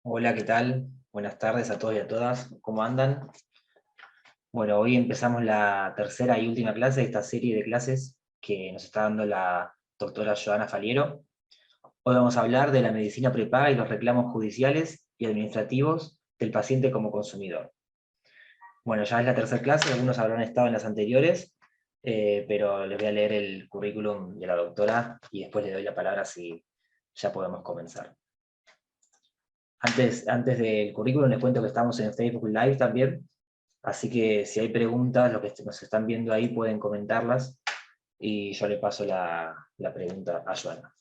Hola, ¿qué tal? Buenas tardes a todos y a todas. ¿Cómo andan? Bueno, hoy empezamos la tercera y última clase de esta serie de clases que nos está dando la doctora Joana Faliero. Hoy vamos a hablar de la medicina prepaga y los reclamos judiciales y administrativos del paciente como consumidor. Bueno, ya es la tercera clase, algunos habrán estado en las anteriores, pero les voy a leer el currículum de la doctora y después le doy la palabra si ya podemos comenzar. Antes del currículum les cuento que estamos en Facebook Live también, así que si hay preguntas, los que nos están viendo ahí pueden comentarlas y yo le paso la pregunta a Joana.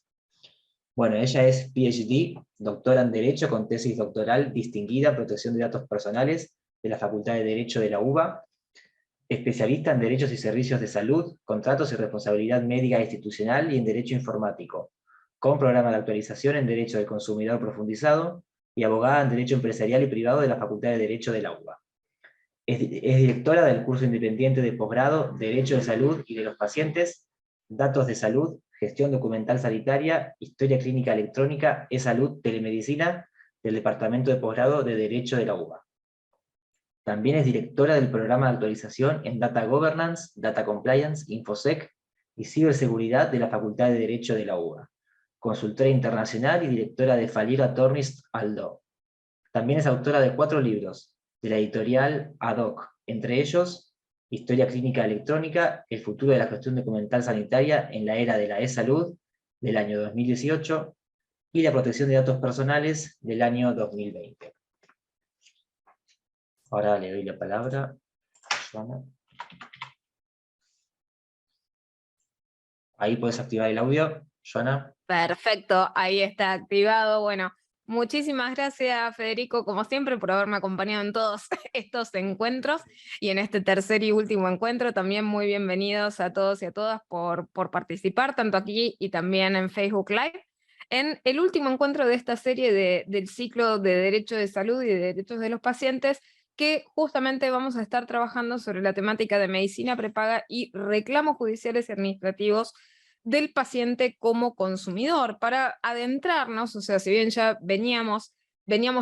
Bueno, ella es PhD, doctora en Derecho con tesis doctoral distinguida en protección de datos personales de la Facultad de Derecho de la UBA, especialista en Derechos y Servicios de Salud, Contratos y Responsabilidad Médica Institucional y en Derecho Informático, con programa de actualización en Derecho del Consumidor Profundizado y abogada en Derecho Empresarial y Privado de la Facultad de Derecho de la UBA. Es directora del curso independiente de posgrado Derecho de Salud y de los Pacientes, Datos de Salud, Gestión Documental Sanitaria, Historia Clínica Electrónica, e-Salud, Telemedicina, del Departamento de Posgrado de Derecho de la UBA. También es directora del programa de actualización en Data Governance, Data Compliance, InfoSec y Ciberseguridad de la Facultad de Derecho de la UBA. Consultora internacional y directora de Faliero Attorneys al Law. También es autora de 4 libros, de la editorial ADOC, entre ellos Historia Clínica Electrónica, El futuro de la gestión documental sanitaria en la era de la e-salud, del año 2018, y la protección de datos personales, del año 2020. Ahora le doy la palabra a Joana. Ahí puedes activar el audio, Joana. Perfecto, ahí está activado. Bueno, muchísimas gracias, Federico, como siempre, por haberme acompañado en todos estos encuentros y en este tercer y último encuentro. También muy bienvenidos a todos y a todas por participar, tanto aquí y también en Facebook Live, en el último encuentro de esta serie del ciclo de Derecho de Salud y de Derechos de los Pacientes, que justamente vamos a estar trabajando sobre la temática de medicina prepaga y reclamos judiciales y administrativos del paciente como consumidor, para adentrarnos, o sea, si bien ya veníamos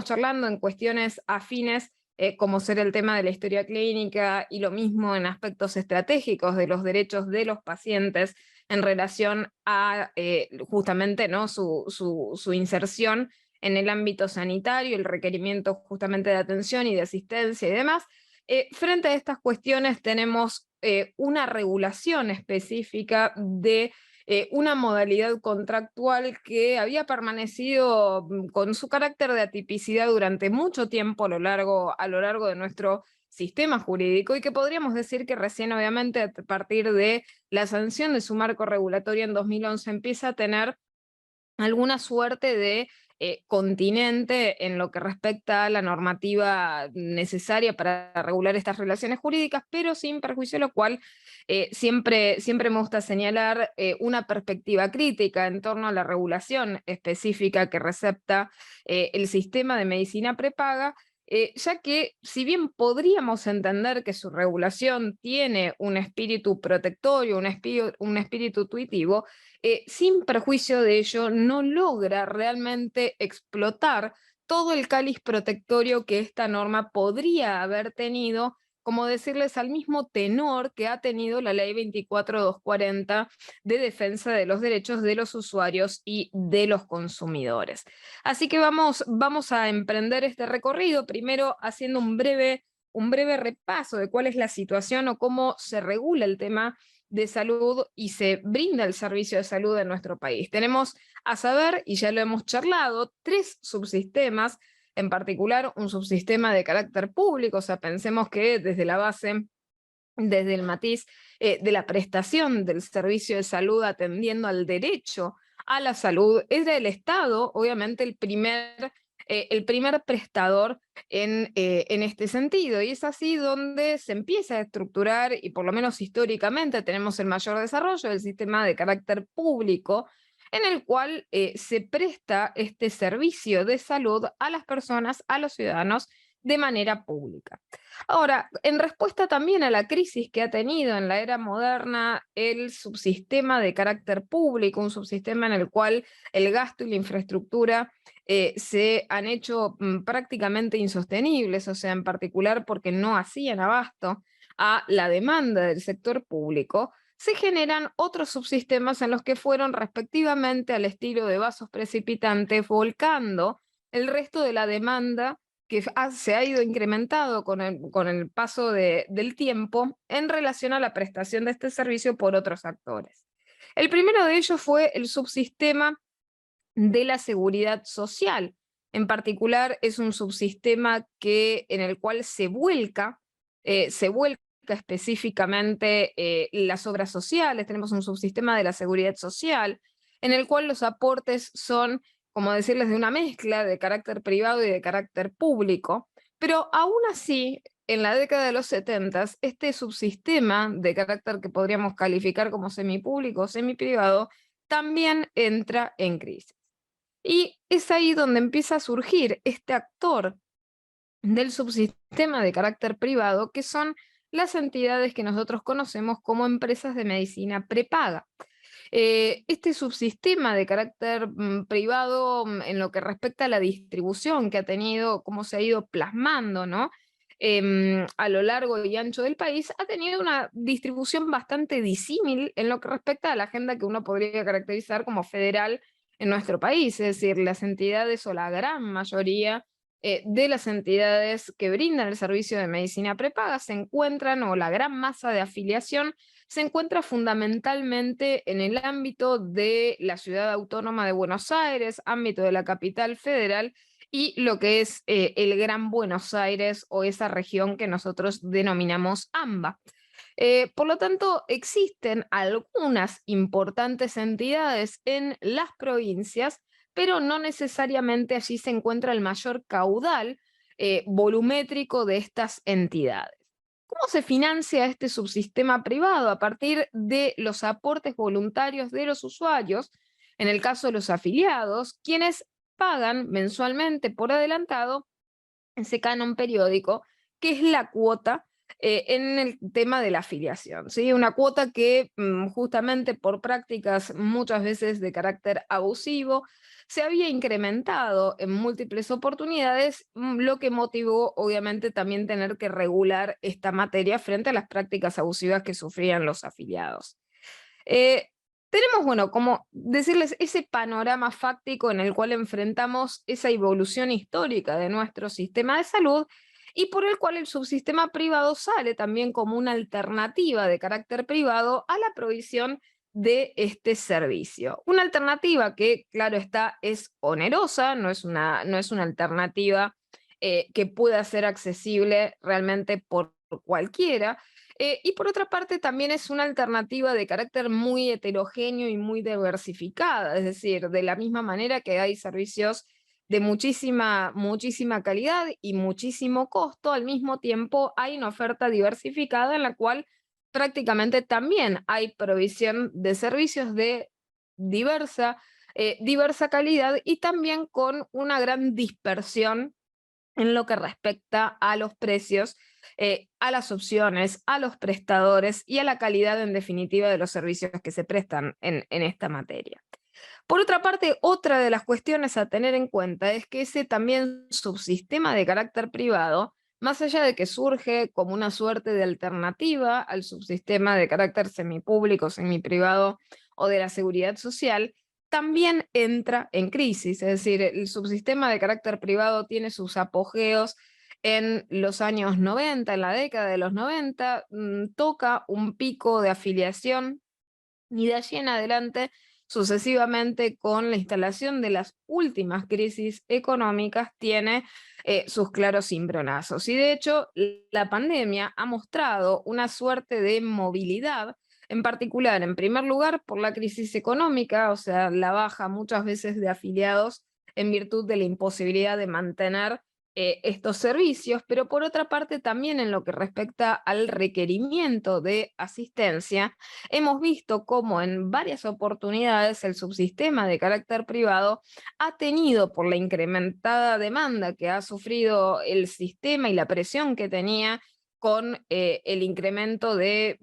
charlando en cuestiones afines, como ser el tema de la historia clínica y lo mismo en aspectos estratégicos de los derechos de los pacientes en relación a justamente, ¿no?, su inserción en el ámbito sanitario, el requerimiento justamente de atención y de asistencia y demás. Frente a estas cuestiones tenemos una regulación específica de una modalidad contractual que había permanecido con su carácter de atipicidad durante mucho tiempo a lo largo de nuestro sistema jurídico, y que podríamos decir que recién, obviamente, a partir de la sanción de su marco regulatorio en 2011, empieza a tener alguna suerte de continente en lo que respecta a la normativa necesaria para regular estas relaciones jurídicas, pero sin perjuicio de lo cual siempre me gusta señalar una perspectiva crítica en torno a la regulación específica que recepta el sistema de medicina prepaga, ya que si bien podríamos entender que su regulación tiene un espíritu protectorio, un espíritu tuitivo, sin perjuicio de ello, no logra realmente explotar todo el cáliz protectorio que esta norma podría haber tenido, como decirles, al mismo tenor que ha tenido la ley 24240 de defensa de los derechos de los usuarios y de los consumidores. Así que vamos a emprender este recorrido, primero haciendo un breve repaso de cuál es la situación o cómo se regula el tema de salud y se brinda el servicio de salud en nuestro país. Tenemos, a saber, y ya lo hemos charlado, 3 subsistemas, en particular un subsistema de carácter público, o sea, pensemos que desde la base, desde el matiz de la prestación del servicio de salud atendiendo al derecho a la salud, es del Estado, obviamente, el primer prestador en este sentido. Y es así donde se empieza a estructurar, y por lo menos históricamente tenemos el mayor desarrollo del sistema de carácter público, en el cual se presta este servicio de salud a las personas, a los ciudadanos de manera pública. Ahora, en respuesta también a la crisis que ha tenido en la era moderna el subsistema de carácter público, un subsistema en el cual el gasto y la infraestructura se han hecho prácticamente insostenibles, o sea, en particular porque no hacían abasto a la demanda del sector público, se generan otros subsistemas en los que fueron respectivamente al estilo de vasos precipitantes, volcando el resto de la demanda que se ha ido incrementado con el paso del tiempo en relación a la prestación de este servicio por otros actores. El primero de ellos fue el subsistema de la seguridad social. En particular, es un subsistema en el cual se vuelca específicamente las obras sociales. Tenemos un subsistema de la seguridad social, en el cual los aportes son, como decirles, de una mezcla de carácter privado y de carácter público, pero aún así, en la década de los 70, este subsistema de carácter que podríamos calificar como semipúblico o semiprivado, también entra en crisis. Y es ahí donde empieza a surgir este actor del subsistema de carácter privado, que son las entidades que nosotros conocemos como empresas de medicina prepaga. Este subsistema de carácter privado, en lo que respecta a la distribución que ha tenido, cómo se ha ido plasmando, ¿no? A lo largo y ancho del país, ha tenido una distribución bastante disímil en lo que respecta a la agenda que uno podría caracterizar como federal en nuestro país, es decir, las entidades o la gran mayoría de las entidades que brindan el servicio de medicina prepaga se encuentran, o la gran masa de afiliación, se encuentra fundamentalmente en el ámbito de la Ciudad Autónoma de Buenos Aires, ámbito de la capital federal, y lo que es el Gran Buenos Aires o esa región que nosotros denominamos AMBA. Por lo tanto, existen algunas importantes entidades en las provincias, pero no necesariamente allí se encuentra el mayor caudal volumétrico de estas entidades. ¿Cómo se financia este subsistema privado? A partir de los aportes voluntarios de los usuarios, en el caso de los afiliados, quienes pagan mensualmente por adelantado ese canon periódico, que es la cuota en el tema de la afiliación, ¿sí? Una cuota que justamente por prácticas muchas veces de carácter abusivo se había incrementado en múltiples oportunidades, lo que motivó obviamente también tener que regular esta materia frente a las prácticas abusivas que sufrían los afiliados. Eh, Tenemos, bueno, como decirles, ese panorama fáctico en el cual enfrentamos esa evolución histórica de nuestro sistema de salud y por el cual el subsistema privado sale también como una alternativa de carácter privado a la provisión de este servicio. Una alternativa que, claro está, es onerosa, no es una alternativa que pueda ser accesible realmente por cualquiera, y por otra parte, también es una alternativa de carácter muy heterogéneo y muy diversificada, es decir, de la misma manera que hay servicios de muchísima calidad y muchísimo costo, al mismo tiempo hay una oferta diversificada en la cual prácticamente también hay provisión de servicios de diversa calidad y también con una gran dispersión en lo que respecta a los precios, a las opciones, a los prestadores y a la calidad en definitiva de los servicios que se prestan en esta materia. Por otra parte, otra de las cuestiones a tener en cuenta es que ese también subsistema de carácter privado, más allá de que surge como una suerte de alternativa al subsistema de carácter semipúblico, semiprivado o de la seguridad social, también entra en crisis. Es decir, el subsistema de carácter privado tiene sus apogeos en los años 90, en la década de los 90, toca un pico de afiliación y de allí en adelante, sucesivamente con la instalación de las últimas crisis económicas, tiene sus claros cimbronazos. Y de hecho, la pandemia ha mostrado una suerte de movilidad, en particular, en primer lugar, por la crisis económica, o sea, la baja muchas veces de afiliados en virtud de la imposibilidad de mantener estos servicios, pero por otra parte también en lo que respecta al requerimiento de asistencia, hemos visto cómo en varias oportunidades el subsistema de carácter privado ha tenido, por la incrementada demanda que ha sufrido el sistema y la presión que tenía con el incremento de,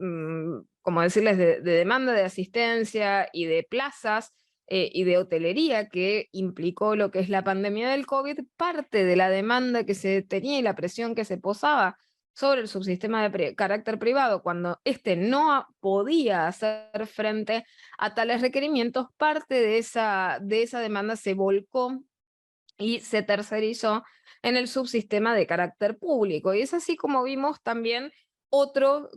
como decirles, de demanda de asistencia y de plazas, y de hotelería que implicó lo que es la pandemia del COVID, parte de la demanda que se tenía y la presión que se posaba sobre el subsistema de carácter privado cuando éste no podía hacer frente a tales requerimientos, parte de esa demanda se volcó y se tercerizó en el subsistema de carácter público. Y es así como vimos también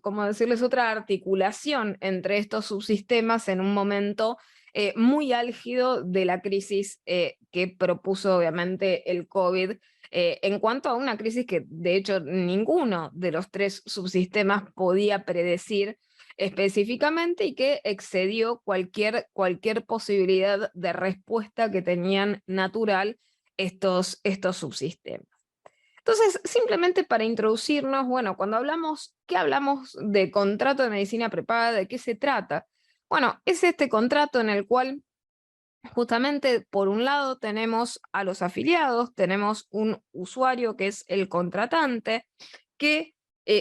como decirles, otra articulación entre estos subsistemas en un momento muy álgido de la crisis que propuso obviamente el COVID, en cuanto a una crisis que de hecho ninguno de los tres subsistemas podía predecir específicamente y que excedió cualquier posibilidad de respuesta que tenían natural estos subsistemas. Entonces, simplemente para introducirnos, bueno, ¿qué hablamos de contrato de medicina prepaga? ¿De qué se trata? Bueno, es este contrato en el cual justamente por un lado tenemos a los afiliados, tenemos un usuario que es el contratante, que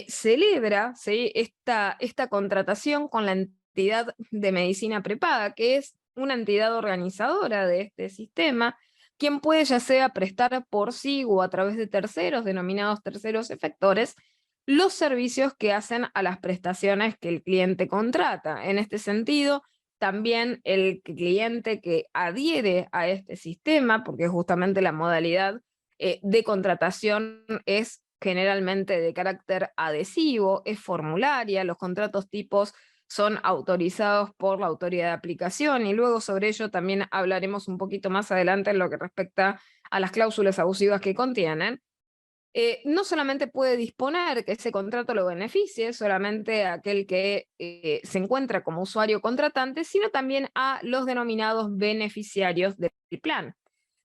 celebra, ¿sí?, esta contratación con la entidad de medicina prepaga, que es una entidad organizadora de este sistema, quien puede ya sea prestar por sí o a través de terceros, denominados terceros efectores, los servicios que hacen a las prestaciones que el cliente contrata. En este sentido, también el cliente que adhiere a este sistema, porque justamente la modalidad de contratación es generalmente de carácter adhesivo, es formularia, los contratos tipos son autorizados por la autoridad de aplicación y luego sobre ello también hablaremos un poquito más adelante en lo que respecta a las cláusulas abusivas que contienen. No solamente puede disponer que ese contrato lo beneficie solamente a aquel que se encuentra como usuario contratante, sino también a los denominados beneficiarios del plan.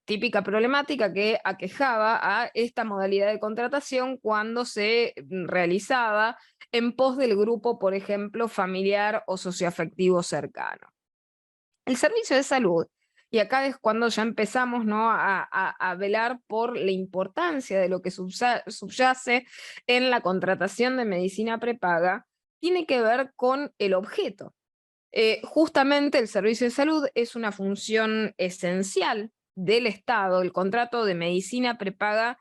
Típica problemática que aquejaba a esta modalidad de contratación cuando se realizaba en pos del grupo, por ejemplo, familiar o socioafectivo cercano. El servicio de salud, y acá es cuando ya empezamos, ¿no?, a velar por la importancia de lo que subyace en la contratación de medicina prepaga, tiene que ver con el objeto. Justamente el servicio de salud es una función esencial del Estado. El contrato de medicina prepaga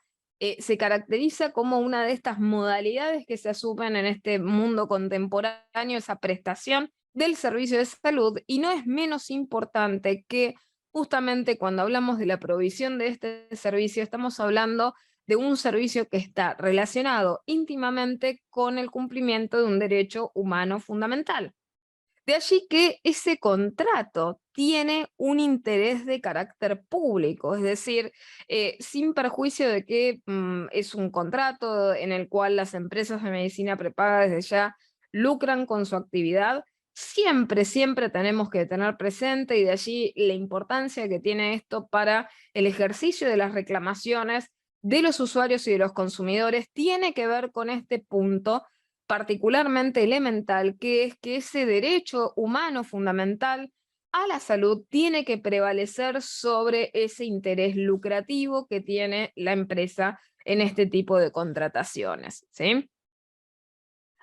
se caracteriza como una de estas modalidades que se asumen en este mundo contemporáneo, esa prestación del servicio de salud, y no es menos importante que justamente cuando hablamos de la provisión de este servicio, estamos hablando de un servicio que está relacionado íntimamente con el cumplimiento de un derecho humano fundamental. De allí que ese contrato tiene un interés de carácter público, es decir, sin perjuicio de que es un contrato en el cual las empresas de medicina prepaga desde ya lucran con su actividad, siempre tenemos que tener presente, y de allí la importancia que tiene esto para el ejercicio de las reclamaciones de los usuarios y de los consumidores, tiene que ver con este punto particularmente elemental, que es que ese derecho humano fundamental a la salud tiene que prevalecer sobre ese interés lucrativo que tiene la empresa en este tipo de contrataciones, ¿sí?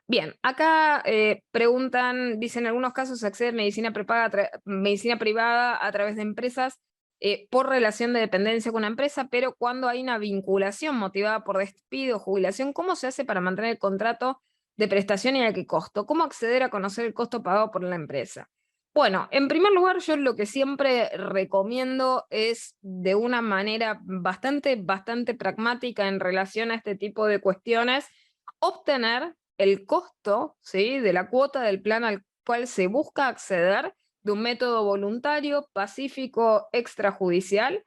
Bien, acá preguntan, dicen, en algunos casos se accede a medicina privada a través de empresas por relación de dependencia con una empresa, pero cuando hay una vinculación motivada por despido o jubilación, ¿cómo se hace para mantener el contrato de prestación y a qué costo? ¿Cómo acceder a conocer el costo pagado por la empresa? Bueno, en primer lugar, yo lo que siempre recomiendo es de una manera bastante pragmática en relación a este tipo de cuestiones, obtener el costo, ¿sí?, de la cuota del plan al cual se busca acceder de un método voluntario, pacífico, extrajudicial,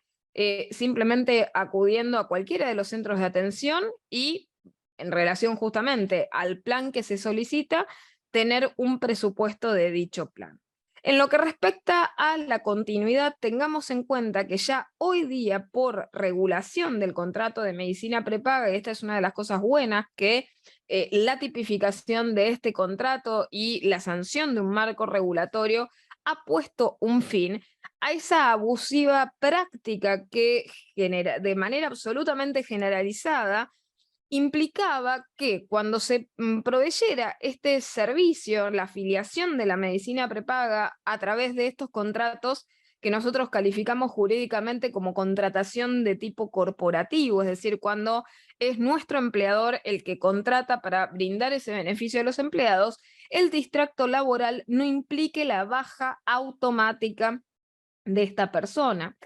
simplemente acudiendo a cualquiera de los centros de atención y en relación justamente al plan que se solicita, tener un presupuesto de dicho plan. En lo que respecta a la continuidad, tengamos en cuenta que ya hoy día, por regulación del contrato de medicina prepaga, y esta es una de las cosas buenas, que la tipificación de este contrato y la sanción de un marco regulatorio ha puesto un fin a esa abusiva práctica que genera, de manera absolutamente generalizada, implicaba que cuando se proveyera este servicio, la afiliación de la medicina prepaga a través de estos contratos que nosotros calificamos jurídicamente como contratación de tipo corporativo, es decir, cuando es nuestro empleador el que contrata para brindar ese beneficio a los empleados, el distracto laboral no implique la baja automática de esta persona.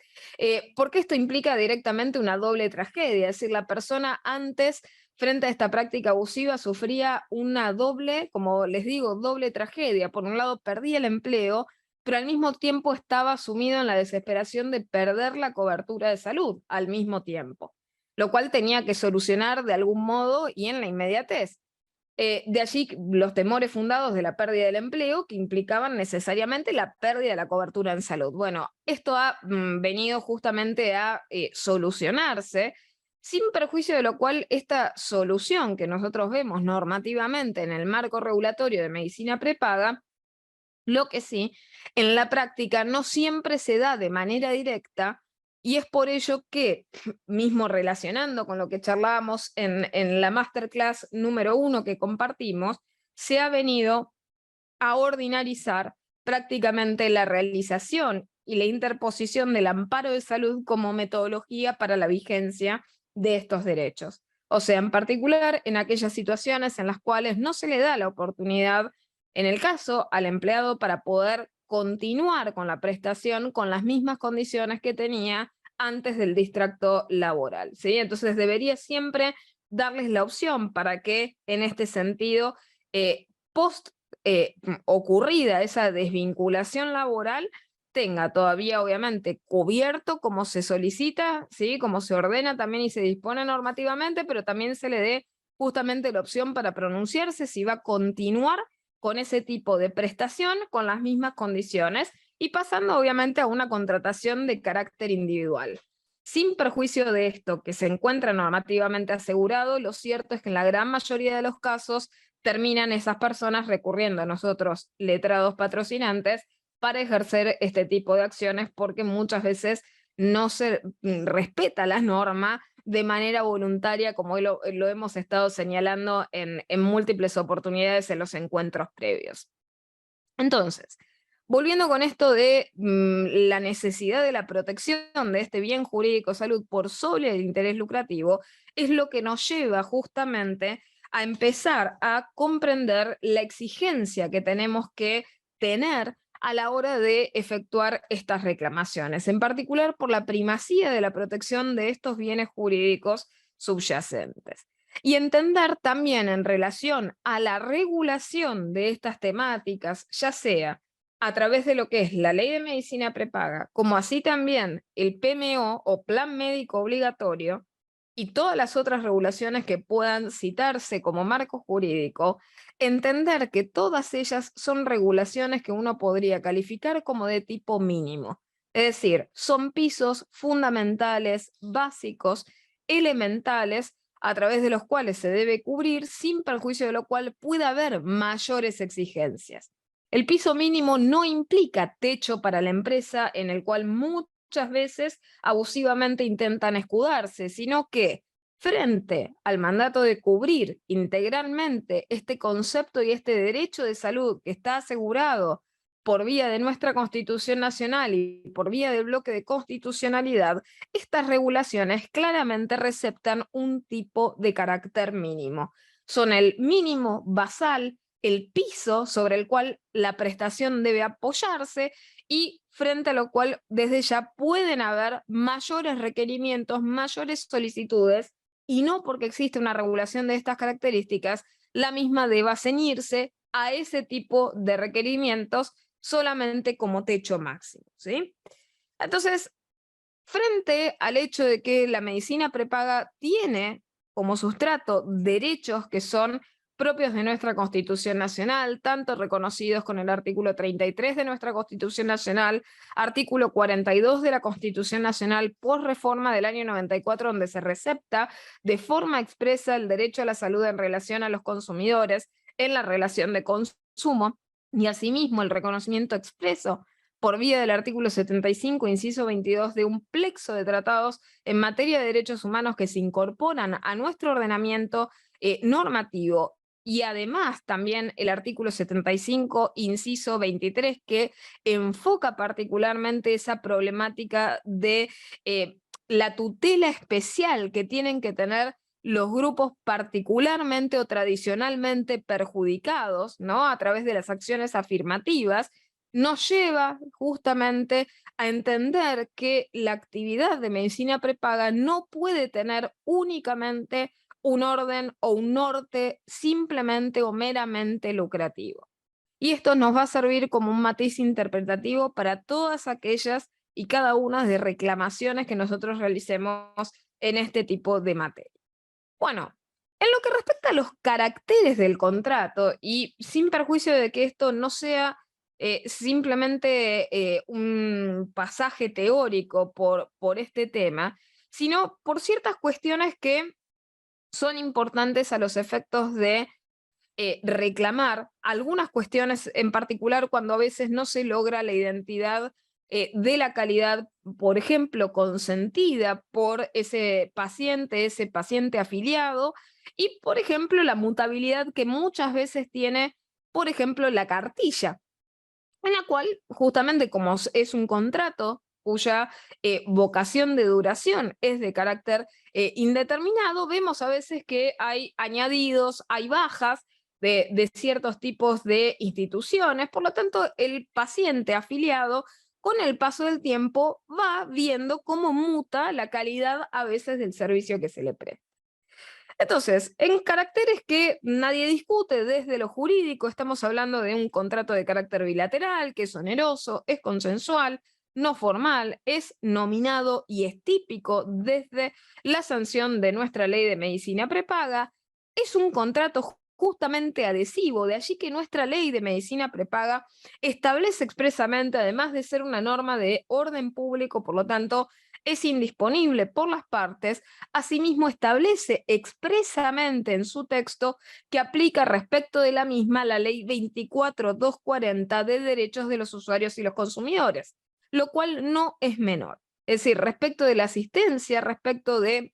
Porque esto implica directamente una doble tragedia, es decir, la persona antes, frente a esta práctica abusiva, sufría una doble, como les digo, doble tragedia. Por un lado, perdía el empleo, pero al mismo tiempo estaba sumido en la desesperación de perder la cobertura de salud al mismo tiempo, lo cual tenía que solucionar de algún modo y en la inmediatez. De allí los temores fundados de la pérdida del empleo, que implicaban necesariamente la pérdida de la cobertura en salud. Bueno, esto ha venido justamente a solucionarse, sin perjuicio de lo cual esta solución que nosotros vemos normativamente en el marco regulatorio de medicina prepaga, lo que sí, en la práctica no siempre se da de manera directa, y es por ello que, mismo relacionando con lo que charlábamos en la masterclass número 1 que compartimos, se ha venido a ordinarizar prácticamente la realización y la interposición del amparo de salud como metodología para la vigencia de estos derechos. O sea, en particular en aquellas situaciones en las cuales no se le da la oportunidad, en el caso al empleado, para poder continuar con la prestación con las mismas condiciones que tenía antes del distracto laboral, ¿sí? Entonces debería siempre darles la opción para que en este sentido, post ocurrida esa desvinculación laboral, tenga todavía obviamente cubierto como se solicita, ¿sí? Como se ordena también y se dispone normativamente, pero también se le dé justamente la opción para pronunciarse si va a continuar con ese tipo de prestación con las mismas condiciones y pasando obviamente a una contratación de carácter individual. Sin perjuicio de esto que se encuentra normativamente asegurado, lo cierto es que en la gran mayoría de los casos terminan esas personas recurriendo a nosotros, letrados patrocinantes, para ejercer este tipo de acciones porque muchas veces no se respeta la norma de manera voluntaria, como lo hemos estado señalando en múltiples oportunidades en los encuentros previos. Entonces, volviendo con esto de la necesidad de la protección de este bien jurídico salud por sobre el interés lucrativo, es lo que nos lleva justamente a empezar a comprender la exigencia que tenemos que tener a la hora de efectuar estas reclamaciones, en particular por la primacía de la protección de estos bienes jurídicos subyacentes. Y entender también en relación a la regulación de estas temáticas, ya sea a través de lo que es la Ley de Medicina Prepaga, como así también el PMO o Plan Médico Obligatorio, y todas las otras regulaciones que puedan citarse como marco jurídico, entender que todas ellas son regulaciones que uno podría calificar como de tipo mínimo. Es decir, son pisos fundamentales, básicos, elementales, a través de los cuales se debe cubrir, sin perjuicio de lo cual pueda haber mayores exigencias. El piso mínimo no implica techo para la empresa en el cual muchas veces abusivamente intentan escudarse, sino que frente al mandato de cubrir integralmente este concepto y este derecho de salud que está asegurado por vía de nuestra Constitución Nacional y por vía del bloque de constitucionalidad, estas regulaciones claramente receptan un tipo de carácter mínimo. Son el mínimo basal, el piso sobre el cual la prestación debe apoyarse y frente a lo cual desde ya pueden haber mayores requerimientos, mayores solicitudes, y no porque existe una regulación de estas características, la misma deba ceñirse a ese tipo de requerimientos solamente como techo máximo, ¿sí? Entonces, frente al hecho de que la medicina prepaga tiene como sustrato derechos que son propios de nuestra Constitución Nacional, tanto reconocidos con el artículo 33 de nuestra Constitución Nacional, artículo 42 de la Constitución Nacional por reforma del año 94, donde se recepta de forma expresa el derecho a la salud en relación a los consumidores en la relación de consumo, y asimismo el reconocimiento expreso por vía del artículo 75, inciso 22, de un plexo de tratados en materia de derechos humanos que se incorporan a nuestro ordenamiento normativo. Y además también el artículo 75, inciso 23, que enfoca particularmente esa problemática de la tutela especial que tienen que tener los grupos particularmente o tradicionalmente perjudicados, ¿no?, a través de las acciones afirmativas, nos lleva justamente a entender que la actividad de medicina prepaga no puede tener únicamente un orden o un norte simplemente o meramente lucrativo. Y esto nos va a servir como un matiz interpretativo para todas aquellas y cada una de reclamaciones que nosotros realicemos en este tipo de materia. Bueno, en lo que respecta a los caracteres del contrato, y sin perjuicio de que esto no sea simplemente un pasaje teórico por este tema, sino por ciertas cuestiones que son importantes a los efectos de reclamar algunas cuestiones en particular cuando a veces no se logra la identidad de la calidad, por ejemplo, consentida por ese paciente afiliado, y, por ejemplo, la mutabilidad que muchas veces tiene, por ejemplo, la cartilla, en la cual, justamente como es un contrato cuya vocación de duración es de carácter indeterminado, vemos a veces que hay añadidos, hay bajas de ciertos tipos de instituciones. Por lo tanto, el paciente afiliado, con el paso del tiempo, va viendo cómo muta la calidad a veces del servicio que se le presta. Entonces, en caracteres que nadie discute desde lo jurídico, estamos hablando de un contrato de carácter bilateral, que es oneroso, es consensual, no formal, es nominado y es típico desde la sanción de nuestra ley de medicina prepaga. Es un contrato justamente adhesivo, de allí que nuestra ley de medicina prepaga establece expresamente, además de ser una norma de orden público, por lo tanto, es indisponible por las partes. Asimismo, establece expresamente en su texto que aplica respecto de la misma la Ley 24.240 de Derechos de los Usuarios y los Consumidores, lo cual no es menor. Es decir, respecto de la asistencia, respecto de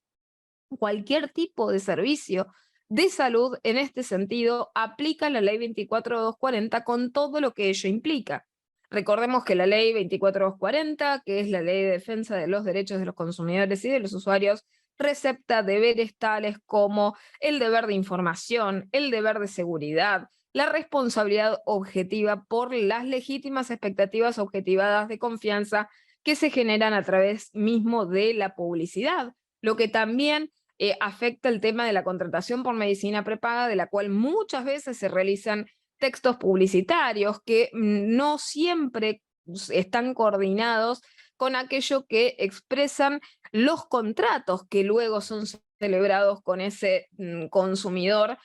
cualquier tipo de servicio de salud, en este sentido, aplica la Ley 24.240 con todo lo que ello implica. Recordemos que la Ley 24.240, que es la Ley de Defensa de los Derechos de los Consumidores y de los Usuarios, recepta deberes tales como el deber de información, el deber de seguridad, la responsabilidad objetiva por las legítimas expectativas objetivadas de confianza que se generan a través mismo de la publicidad, lo que también afecta el tema de la contratación por medicina prepaga, de la cual muchas veces se realizan textos publicitarios que no siempre están coordinados con aquello que expresan los contratos que luego son celebrados con ese consumidor,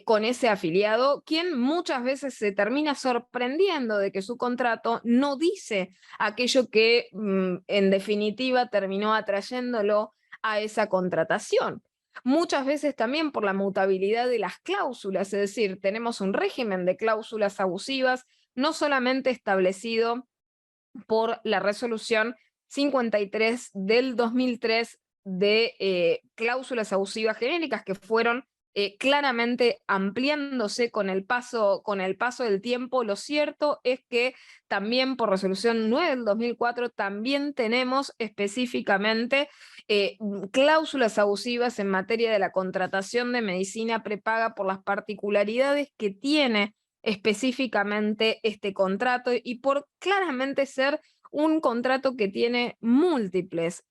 con ese afiliado, quien muchas veces se termina sorprendiendo de que su contrato no dice aquello que en definitiva terminó atrayéndolo a esa contratación. Muchas veces también por la mutabilidad de las cláusulas, es decir, tenemos un régimen de cláusulas abusivas no solamente establecido por la resolución 53 del 2003 de cláusulas abusivas genéricas, que fueron claramente ampliándose con el paso del tiempo. Lo cierto es que también por resolución 9 del 2004 también tenemos específicamente cláusulas abusivas en materia de la contratación de medicina prepaga por las particularidades que tiene específicamente este contrato y por claramente ser un contrato que tiene múltiples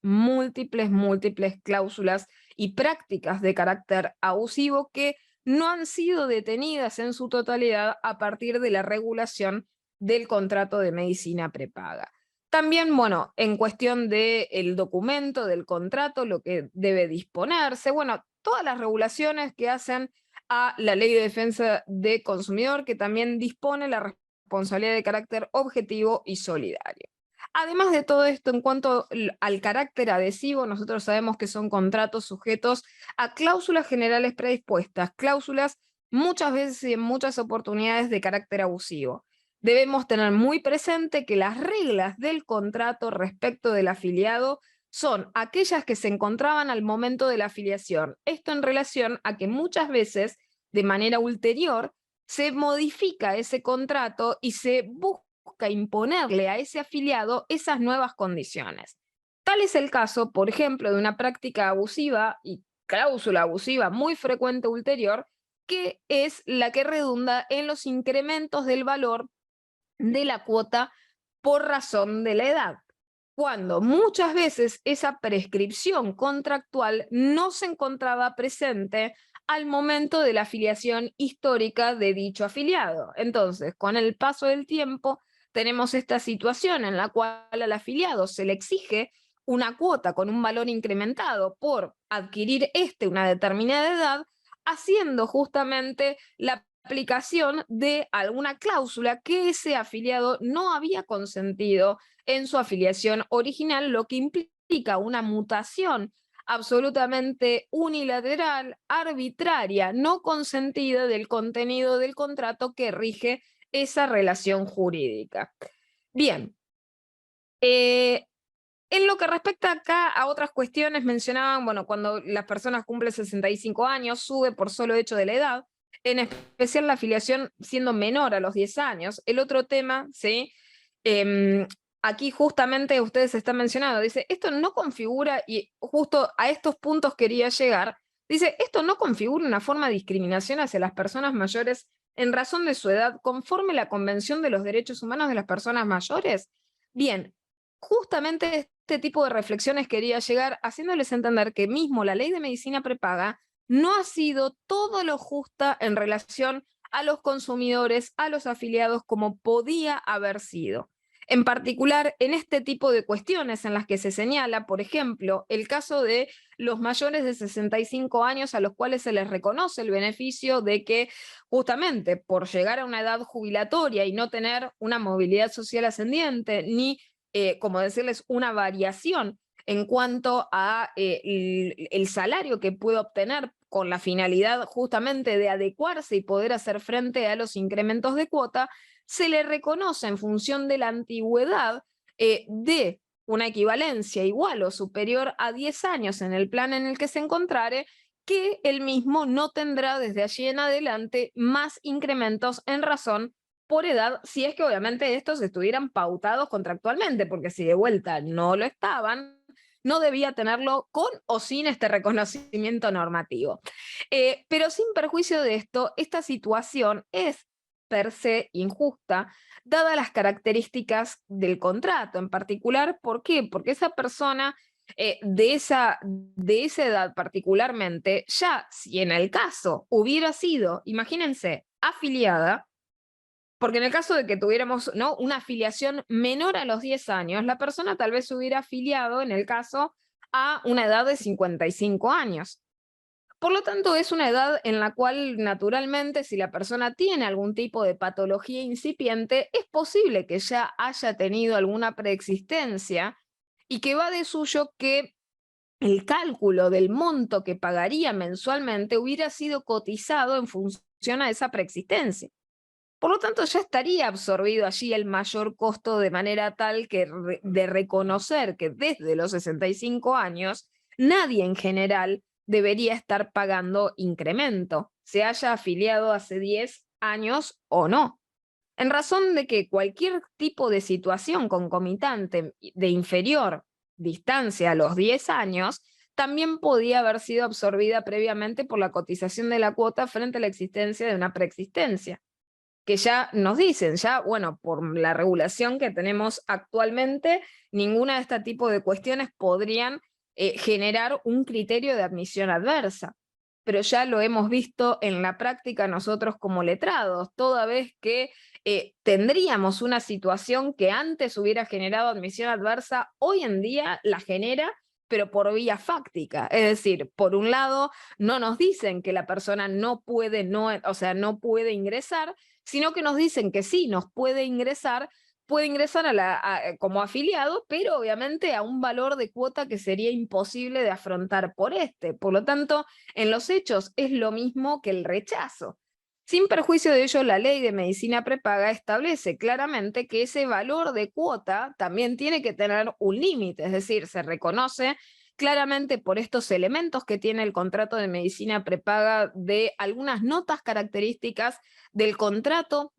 cláusulas y prácticas de carácter abusivo que no han sido detenidas en su totalidad a partir de la regulación del contrato de medicina prepaga. También, bueno, en cuestión del documento del contrato, lo que debe disponerse, bueno, todas las regulaciones que hacen a la Ley de Defensa del Consumidor, que también dispone la responsabilidad de carácter objetivo y solidario. Además de todo esto, en cuanto al carácter adhesivo, nosotros sabemos que son contratos sujetos a cláusulas generales predispuestas, cláusulas muchas veces y en muchas oportunidades de carácter abusivo. Debemos tener muy presente que las reglas del contrato respecto del afiliado son aquellas que se encontraban al momento de la afiliación. Esto en relación a que muchas veces, de manera ulterior, se modifica ese contrato y se busca imponerle a ese afiliado esas nuevas condiciones. Tal es el caso, por ejemplo, de una práctica abusiva y cláusula abusiva muy frecuente ulterior, que es la que redunda en los incrementos del valor de la cuota por razón de la edad, cuando muchas veces esa prescripción contractual no se encontraba presente al momento de la afiliación histórica de dicho afiliado. Entonces, con el paso del tiempo, tenemos esta situación en la cual al afiliado se le exige una cuota con un valor incrementado por adquirir una determinada edad, haciendo justamente la aplicación de alguna cláusula que ese afiliado no había consentido en su afiliación original, lo que implica una mutación absolutamente unilateral, arbitraria, no consentida del contenido del contrato que rige esa relación jurídica. Bien, en lo que respecta acá a otras cuestiones, mencionaban, bueno, cuando las personas cumplen 65 años, sube por solo hecho de la edad, en especial la afiliación siendo menor a los 10 años. El otro tema, ¿sí? Aquí justamente ustedes están mencionando, dice, esto no configura, y justo a estos puntos quería llegar, dice, esto no configura una forma de discriminación hacia las personas mayores en razón de su edad, conforme la Convención de los Derechos Humanos de las Personas Mayores. Bien, justamente este tipo de reflexiones quería llegar haciéndoles entender que mismo la ley de medicina prepaga no ha sido todo lo justa en relación a los consumidores, a los afiliados, como podía haber sido. En particular, en este tipo de cuestiones en las que se señala, por ejemplo, el caso de los mayores de 65 años a los cuales se les reconoce el beneficio de que justamente por llegar a una edad jubilatoria y no tener una movilidad social ascendiente, ni como decirles, una variación en cuanto a el salario que puede obtener con la finalidad justamente de adecuarse y poder hacer frente a los incrementos de cuota, se le reconoce en función de la antigüedad de una equivalencia igual o superior a 10 años en el plan en el que se encontrare, que el mismo no tendrá desde allí en adelante más incrementos en razón por edad, si es que obviamente estos estuvieran pautados contractualmente, porque si de vuelta no lo estaban, no debía tenerlo con o sin este reconocimiento normativo. Pero sin perjuicio de esto, esta situación es per se injusta, dadas las características del contrato en particular. ¿Por qué? Porque esa persona de esa edad particularmente, ya si en el caso hubiera sido, imagínense, afiliada, porque en el caso de que tuviéramos, ¿no?, una afiliación menor a los 10 años, la persona tal vez se hubiera afiliado, en el caso, a una edad de 55 años. Por lo tanto, es una edad en la cual, naturalmente, si la persona tiene algún tipo de patología incipiente, es posible que ya haya tenido alguna preexistencia y que va de suyo que el cálculo del monto que pagaría mensualmente hubiera sido cotizado en función a esa preexistencia. Por lo tanto, ya estaría absorbido allí el mayor costo, de manera tal que de reconocer que desde los 65 años nadie en general debería estar pagando incremento, se haya afiliado hace 10 años o no. En razón de que cualquier tipo de situación concomitante de inferior distancia a los 10 años también podía haber sido absorbida previamente por la cotización de la cuota frente a la existencia de una preexistencia, que ya nos dicen, ya, bueno, por la regulación que tenemos actualmente, ninguna de este tipo de cuestiones podrían generar un criterio de admisión adversa. Pero ya lo hemos visto en la práctica nosotros como letrados, toda vez que tendríamos una situación que antes hubiera generado admisión adversa, hoy en día la genera pero por vía fáctica. Es decir, por un lado, no nos dicen que la persona no puede, o sea, no puede ingresar, sino que nos dicen que sí, nos puede ingresar como afiliado, pero obviamente a un valor de cuota que sería imposible de afrontar por este. Por lo tanto, en los hechos es lo mismo que el rechazo. Sin perjuicio de ello, la ley de medicina prepaga establece claramente que ese valor de cuota también tiene que tener un límite, es decir, se reconoce claramente por estos elementos que tiene el contrato de medicina prepaga de algunas notas características del contrato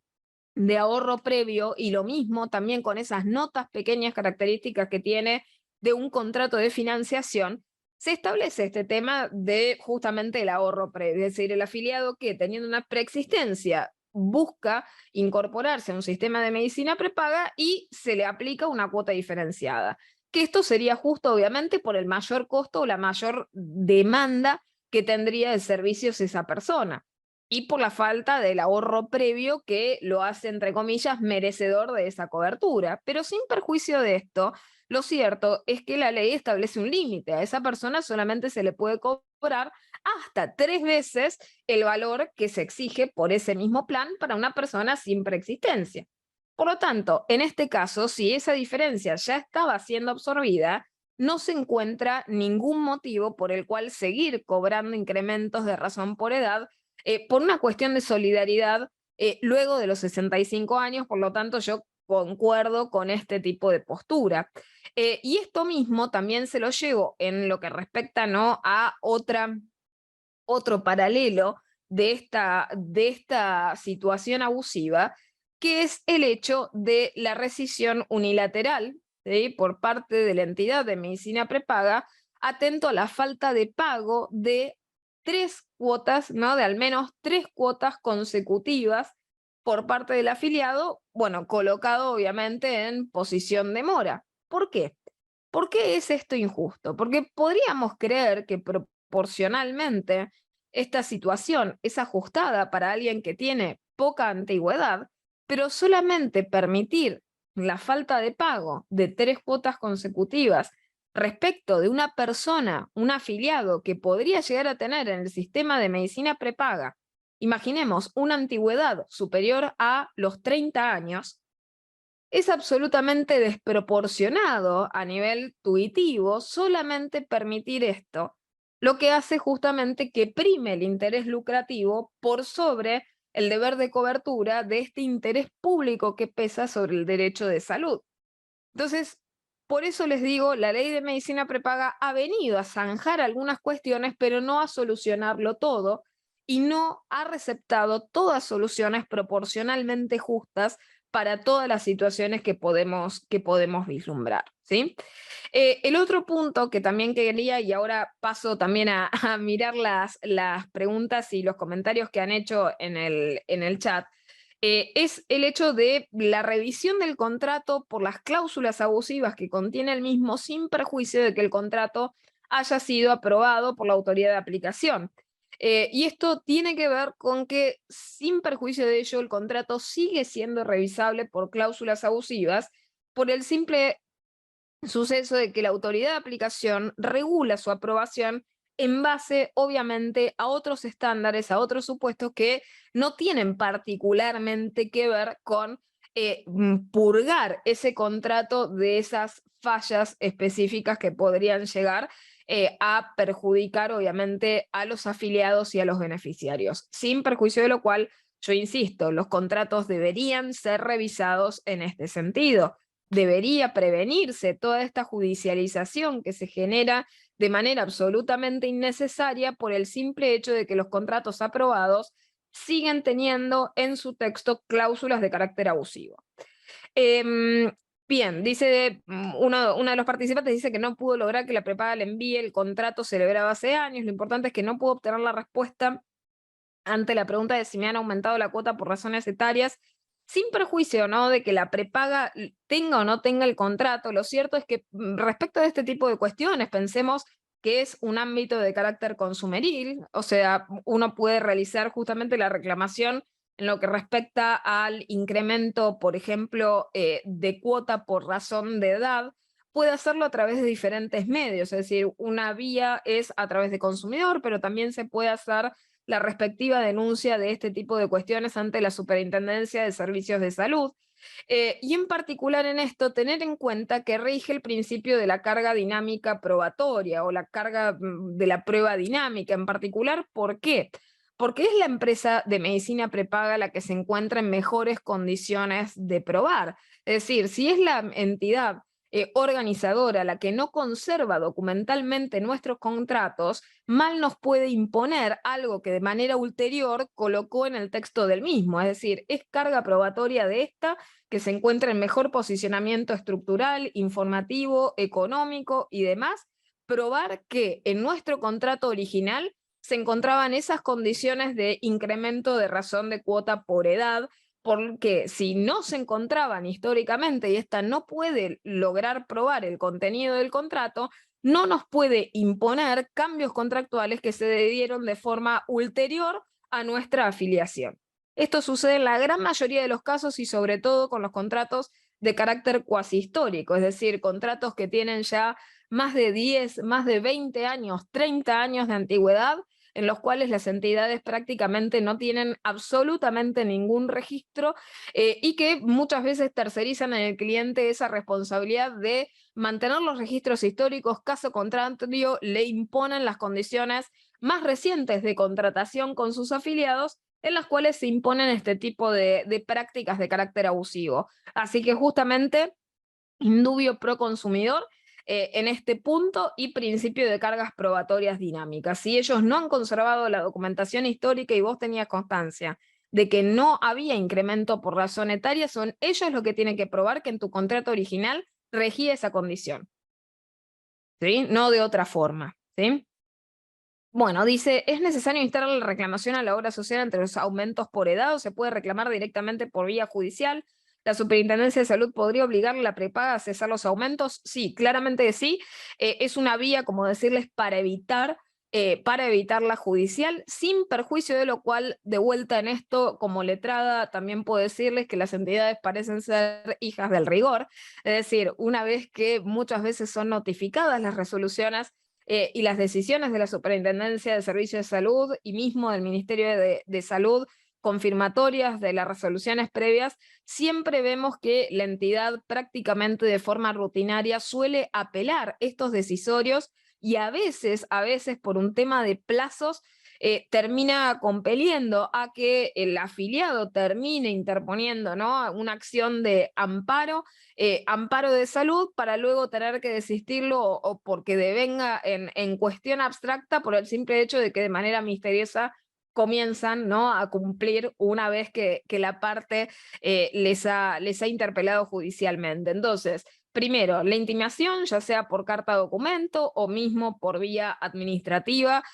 de ahorro previo, y lo mismo también con esas notas pequeñas características que tiene de un contrato de financiación. Se establece este tema de justamente el ahorro previo, es decir, el afiliado que teniendo una preexistencia busca incorporarse a un sistema de medicina prepaga y se le aplica una cuota diferenciada. Que esto sería justo, obviamente, por el mayor costo o la mayor demanda que tendría de servicios esa persona, y por la falta del ahorro previo que lo hace, entre comillas, merecedor de esa cobertura. Pero sin perjuicio de esto, lo cierto es que la ley establece un límite. A esa persona solamente se le puede cobrar hasta 3 veces el valor que se exige por ese mismo plan para una persona sin preexistencia. Por lo tanto, en este caso, si esa diferencia ya estaba siendo absorbida, no se encuentra ningún motivo por el cual seguir cobrando incrementos de razón por edad por una cuestión de solidaridad luego de los 65 años. Por lo tanto, yo concuerdo con este tipo de postura. Y esto mismo también se lo llevo en lo que respecta, ¿no?, a otro paralelo de esta situación abusiva, que es el hecho de la rescisión unilateral, ¿sí?, por parte de la entidad de medicina prepaga, atento a la falta de pago de 3 cuotas, ¿no?, de al menos 3 cuotas consecutivas por parte del afiliado, bueno, colocado obviamente en posición de mora. ¿Por qué? ¿Por qué es esto injusto? Porque podríamos creer que proporcionalmente esta situación es ajustada para alguien que tiene poca antigüedad, pero solamente permitir la falta de pago de 3 cuotas consecutivas respecto de una persona, un afiliado que podría llegar a tener en el sistema de medicina prepaga, imaginemos una antigüedad superior a los 30 años, es absolutamente desproporcionado a nivel tuitivo solamente permitir esto, lo que hace justamente que prime el interés lucrativo por sobre el deber de cobertura de este interés público que pesa sobre el derecho de salud. Entonces, por eso les digo, la ley de medicina prepaga ha venido a zanjar algunas cuestiones, pero no a solucionarlo todo, y no ha receptado todas soluciones proporcionalmente justas para todas las situaciones que podemos vislumbrar, ¿sí? El otro punto que también quería, y ahora paso también a mirar las preguntas y los comentarios que han hecho en el chat, es el hecho de la revisión del contrato por las cláusulas abusivas que contiene el mismo, sin perjuicio de que el contrato haya sido aprobado por la autoridad de aplicación. Y esto tiene que ver con que, sin perjuicio de ello, el contrato sigue siendo revisable por cláusulas abusivas por el simple suceso de que la autoridad de aplicación regula su aprobación en base, obviamente, a otros estándares, a otros supuestos que no tienen particularmente que ver con purgar ese contrato de esas fallas específicas que podrían llegar a perjudicar, obviamente, a los afiliados y a los beneficiarios. Sin perjuicio de lo cual, yo insisto, los contratos deberían ser revisados en este sentido. Debería prevenirse toda esta judicialización que se genera de manera absolutamente innecesaria por el simple hecho de que los contratos aprobados siguen teniendo en su texto cláusulas de carácter abusivo. Bien, dice uno de los participantes, dice que no pudo lograr que la prepaga le envíe el contrato celebrado hace años. Lo importante es que no pudo obtener la respuesta ante la pregunta de si me han aumentado la cuota por razones etarias, sin perjuicio, ¿no?, de que la prepaga tenga o no tenga el contrato. Lo cierto es que respecto a este tipo de cuestiones, pensemos que es un ámbito de carácter consumeril, o sea, uno puede realizar justamente la reclamación en lo que respecta al incremento, por ejemplo, de cuota por razón de edad, puede hacerlo a través de diferentes medios, es decir, una vía es a través de consumidor, pero también se puede hacer la respectiva denuncia de este tipo de cuestiones ante la Superintendencia de Servicios de Salud. Y en particular en esto, tener en cuenta que rige el principio de la carga dinámica probatoria o la carga de la prueba dinámica en particular. ¿Por qué? Porque es la empresa de medicina prepaga la que se encuentra en mejores condiciones de probar. Es decir, si es la entidad organizadora la que no conserva documentalmente nuestros contratos, mal nos puede imponer algo que de manera ulterior colocó en el texto del mismo. Es decir, es carga probatoria de esta que se encuentra en mejor posicionamiento estructural, informativo, económico y demás, probar que en nuestro contrato original se encontraban esas condiciones de incremento de razón de cuota por edad, porque si no se encontraban históricamente y esta no puede lograr probar el contenido del contrato, no nos puede imponer cambios contractuales que se dieron de forma ulterior a nuestra afiliación. Esto sucede en la gran mayoría de los casos y sobre todo con los contratos de carácter cuasi histórico, es decir, contratos que tienen ya más de 10, más de 20 años, 30 años de antigüedad, en los cuales las entidades prácticamente no tienen absolutamente ningún registro y que muchas veces tercerizan en el cliente esa responsabilidad de mantener los registros históricos, caso contrario le imponen las condiciones más recientes de contratación con sus afiliados en las cuales se imponen este tipo de prácticas de carácter abusivo. Así que justamente indubio pro consumidor en este punto y principio de cargas probatorias dinámicas. Si ellos no han conservado la documentación histórica y vos tenías constancia de que no había incremento por razón etaria, son ellos los que tienen que probar que en tu contrato original regía esa condición, ¿sí? No de otra forma, ¿sí? Bueno, dice, ¿es necesario instalar la reclamación a la obra social ante los aumentos por edad o se puede reclamar directamente por vía judicial? ¿La Superintendencia de Salud podría obligar a la prepaga a cesar los aumentos? Sí, claramente sí. Es una vía, como decirles, para evitar la judicial, sin perjuicio de lo cual, de vuelta en esto, como letrada, también puedo decirles que las entidades parecen ser hijas del rigor. Es decir, una vez que muchas veces son notificadas las resoluciones y las decisiones de la Superintendencia de Servicios de Salud y mismo del Ministerio de Salud confirmatorias de las resoluciones previas, siempre vemos que la entidad prácticamente de forma rutinaria suele apelar estos decisorios y a veces por un tema de plazos, termina compeliendo a que el afiliado termine interponiendo, ¿no?, una acción de amparo, amparo de salud para luego tener que desistirlo o porque devenga en cuestión abstracta por el simple hecho de que de manera misteriosa comienzan, ¿no?, a cumplir una vez que la parte les ha interpelado judicialmente. Entonces, primero, la intimación, ya sea por carta documento o mismo por vía administrativa,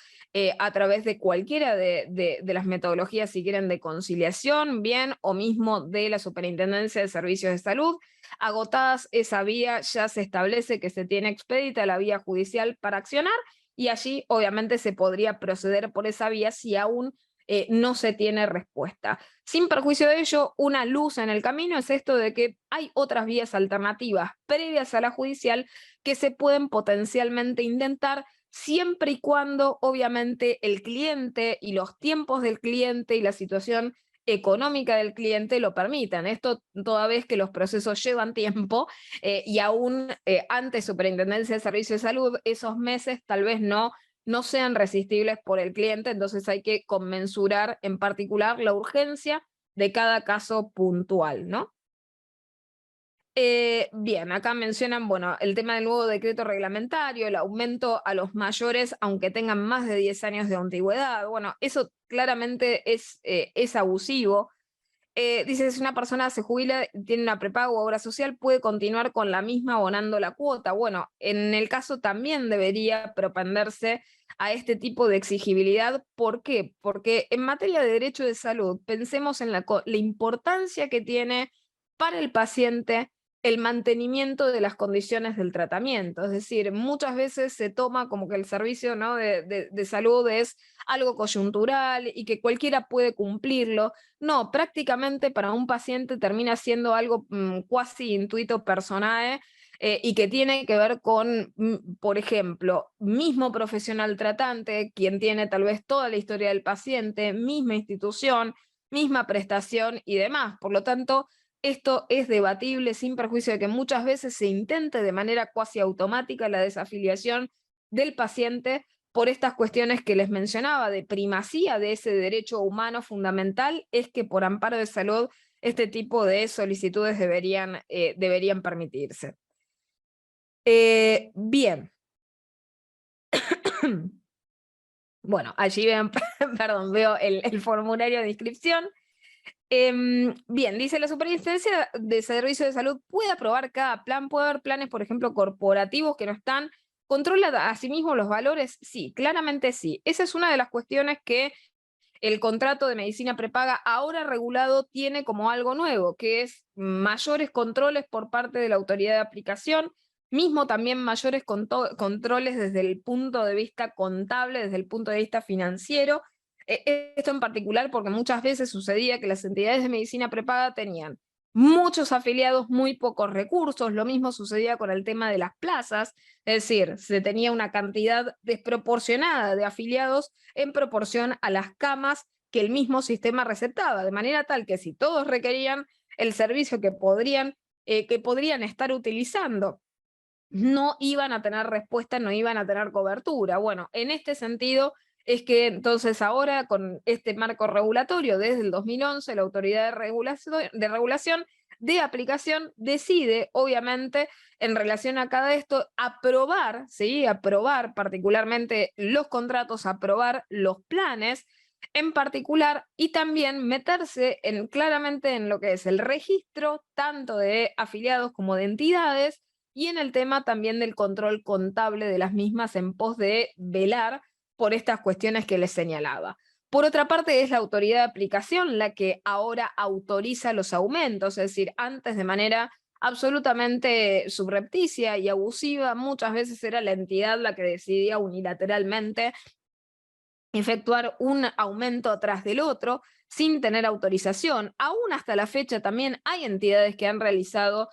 a través de cualquiera de las metodologías, si quieren, de conciliación, bien, o mismo de la Superintendencia de Servicios de Salud. Agotadas esa vía, ya se establece que se tiene expedita la vía judicial para accionar y allí obviamente se podría proceder por esa vía si aún no se tiene respuesta. Sin perjuicio de ello, una luz en el camino es esto de que hay otras vías alternativas previas a la judicial que se pueden potencialmente intentar siempre y cuando obviamente el cliente y los tiempos del cliente y la situación económica del cliente lo permitan. Esto toda vez que los procesos llevan tiempo y aún ante Superintendencia de Servicios de Salud, esos meses tal vez no sean resistibles por el cliente, entonces hay que conmensurar en particular la urgencia de cada caso puntual, ¿no? Bien, acá mencionan, bueno, el tema del nuevo decreto reglamentario, el aumento a los mayores, aunque tengan más de 10 años de antigüedad. Bueno, eso claramente es abusivo. Dice, si una persona se jubila, tiene una prepaga o obra social, puede continuar con la misma abonando la cuota. Bueno, en el caso también debería propenderse a este tipo de exigibilidad. ¿Por qué? Porque en materia de derecho de salud, pensemos en la importancia que tiene para el paciente el mantenimiento de las condiciones del tratamiento. Es decir, muchas veces se toma como que el servicio, ¿no?, de salud es algo coyuntural y que cualquiera puede cumplirlo. No, prácticamente para un paciente termina siendo algo cuasi intuito personae, y que tiene que ver con, por ejemplo, mismo profesional tratante, quien tiene tal vez toda la historia del paciente, misma institución, misma prestación y demás. Por lo tanto, esto es debatible sin perjuicio de que muchas veces se intente de manera cuasi automática la desafiliación del paciente por estas cuestiones que les mencionaba, de primacía de ese derecho humano fundamental, es que por amparo de salud este tipo de solicitudes deberían permitirse. Bien. Bueno, allí ven, perdón, veo el formulario de inscripción. Bien, dice la Superintendencia de Servicios de Salud puede aprobar cada plan, puede haber planes, por ejemplo, corporativos que no están, ¿controla a sí mismo los valores? Sí, claramente sí. Esa es una de las cuestiones que el contrato de medicina prepaga ahora regulado tiene como algo nuevo, que es mayores controles por parte de la autoridad de aplicación, mismo también mayores controles desde el punto de vista contable, desde el punto de vista financiero. Esto en particular porque muchas veces sucedía que las entidades de medicina prepaga tenían muchos afiliados, muy pocos recursos. Lo mismo sucedía con el tema de las plazas, es decir, se tenía una cantidad desproporcionada de afiliados en proporción a las camas que el mismo sistema receptaba, de manera tal que si todos requerían el servicio que podrían estar utilizando, no iban a tener respuesta, no iban a tener cobertura. Bueno, en este sentido es que entonces ahora con este marco regulatorio desde el 2011 la Autoridad de Regulación de Aplicación decide, obviamente, en relación a cada esto, aprobar, ¿sí? Aprobar particularmente los contratos, aprobar los planes en particular y también meterse claramente en lo que es el registro tanto de afiliados como de entidades y en el tema también del control contable de las mismas en pos de velar por estas cuestiones que les señalaba. Por otra parte, es la autoridad de aplicación la que ahora autoriza los aumentos, es decir, antes de manera absolutamente subrepticia y abusiva, muchas veces era la entidad la que decidía unilateralmente efectuar un aumento tras del otro sin tener autorización. Aún hasta la fecha también hay entidades que han realizado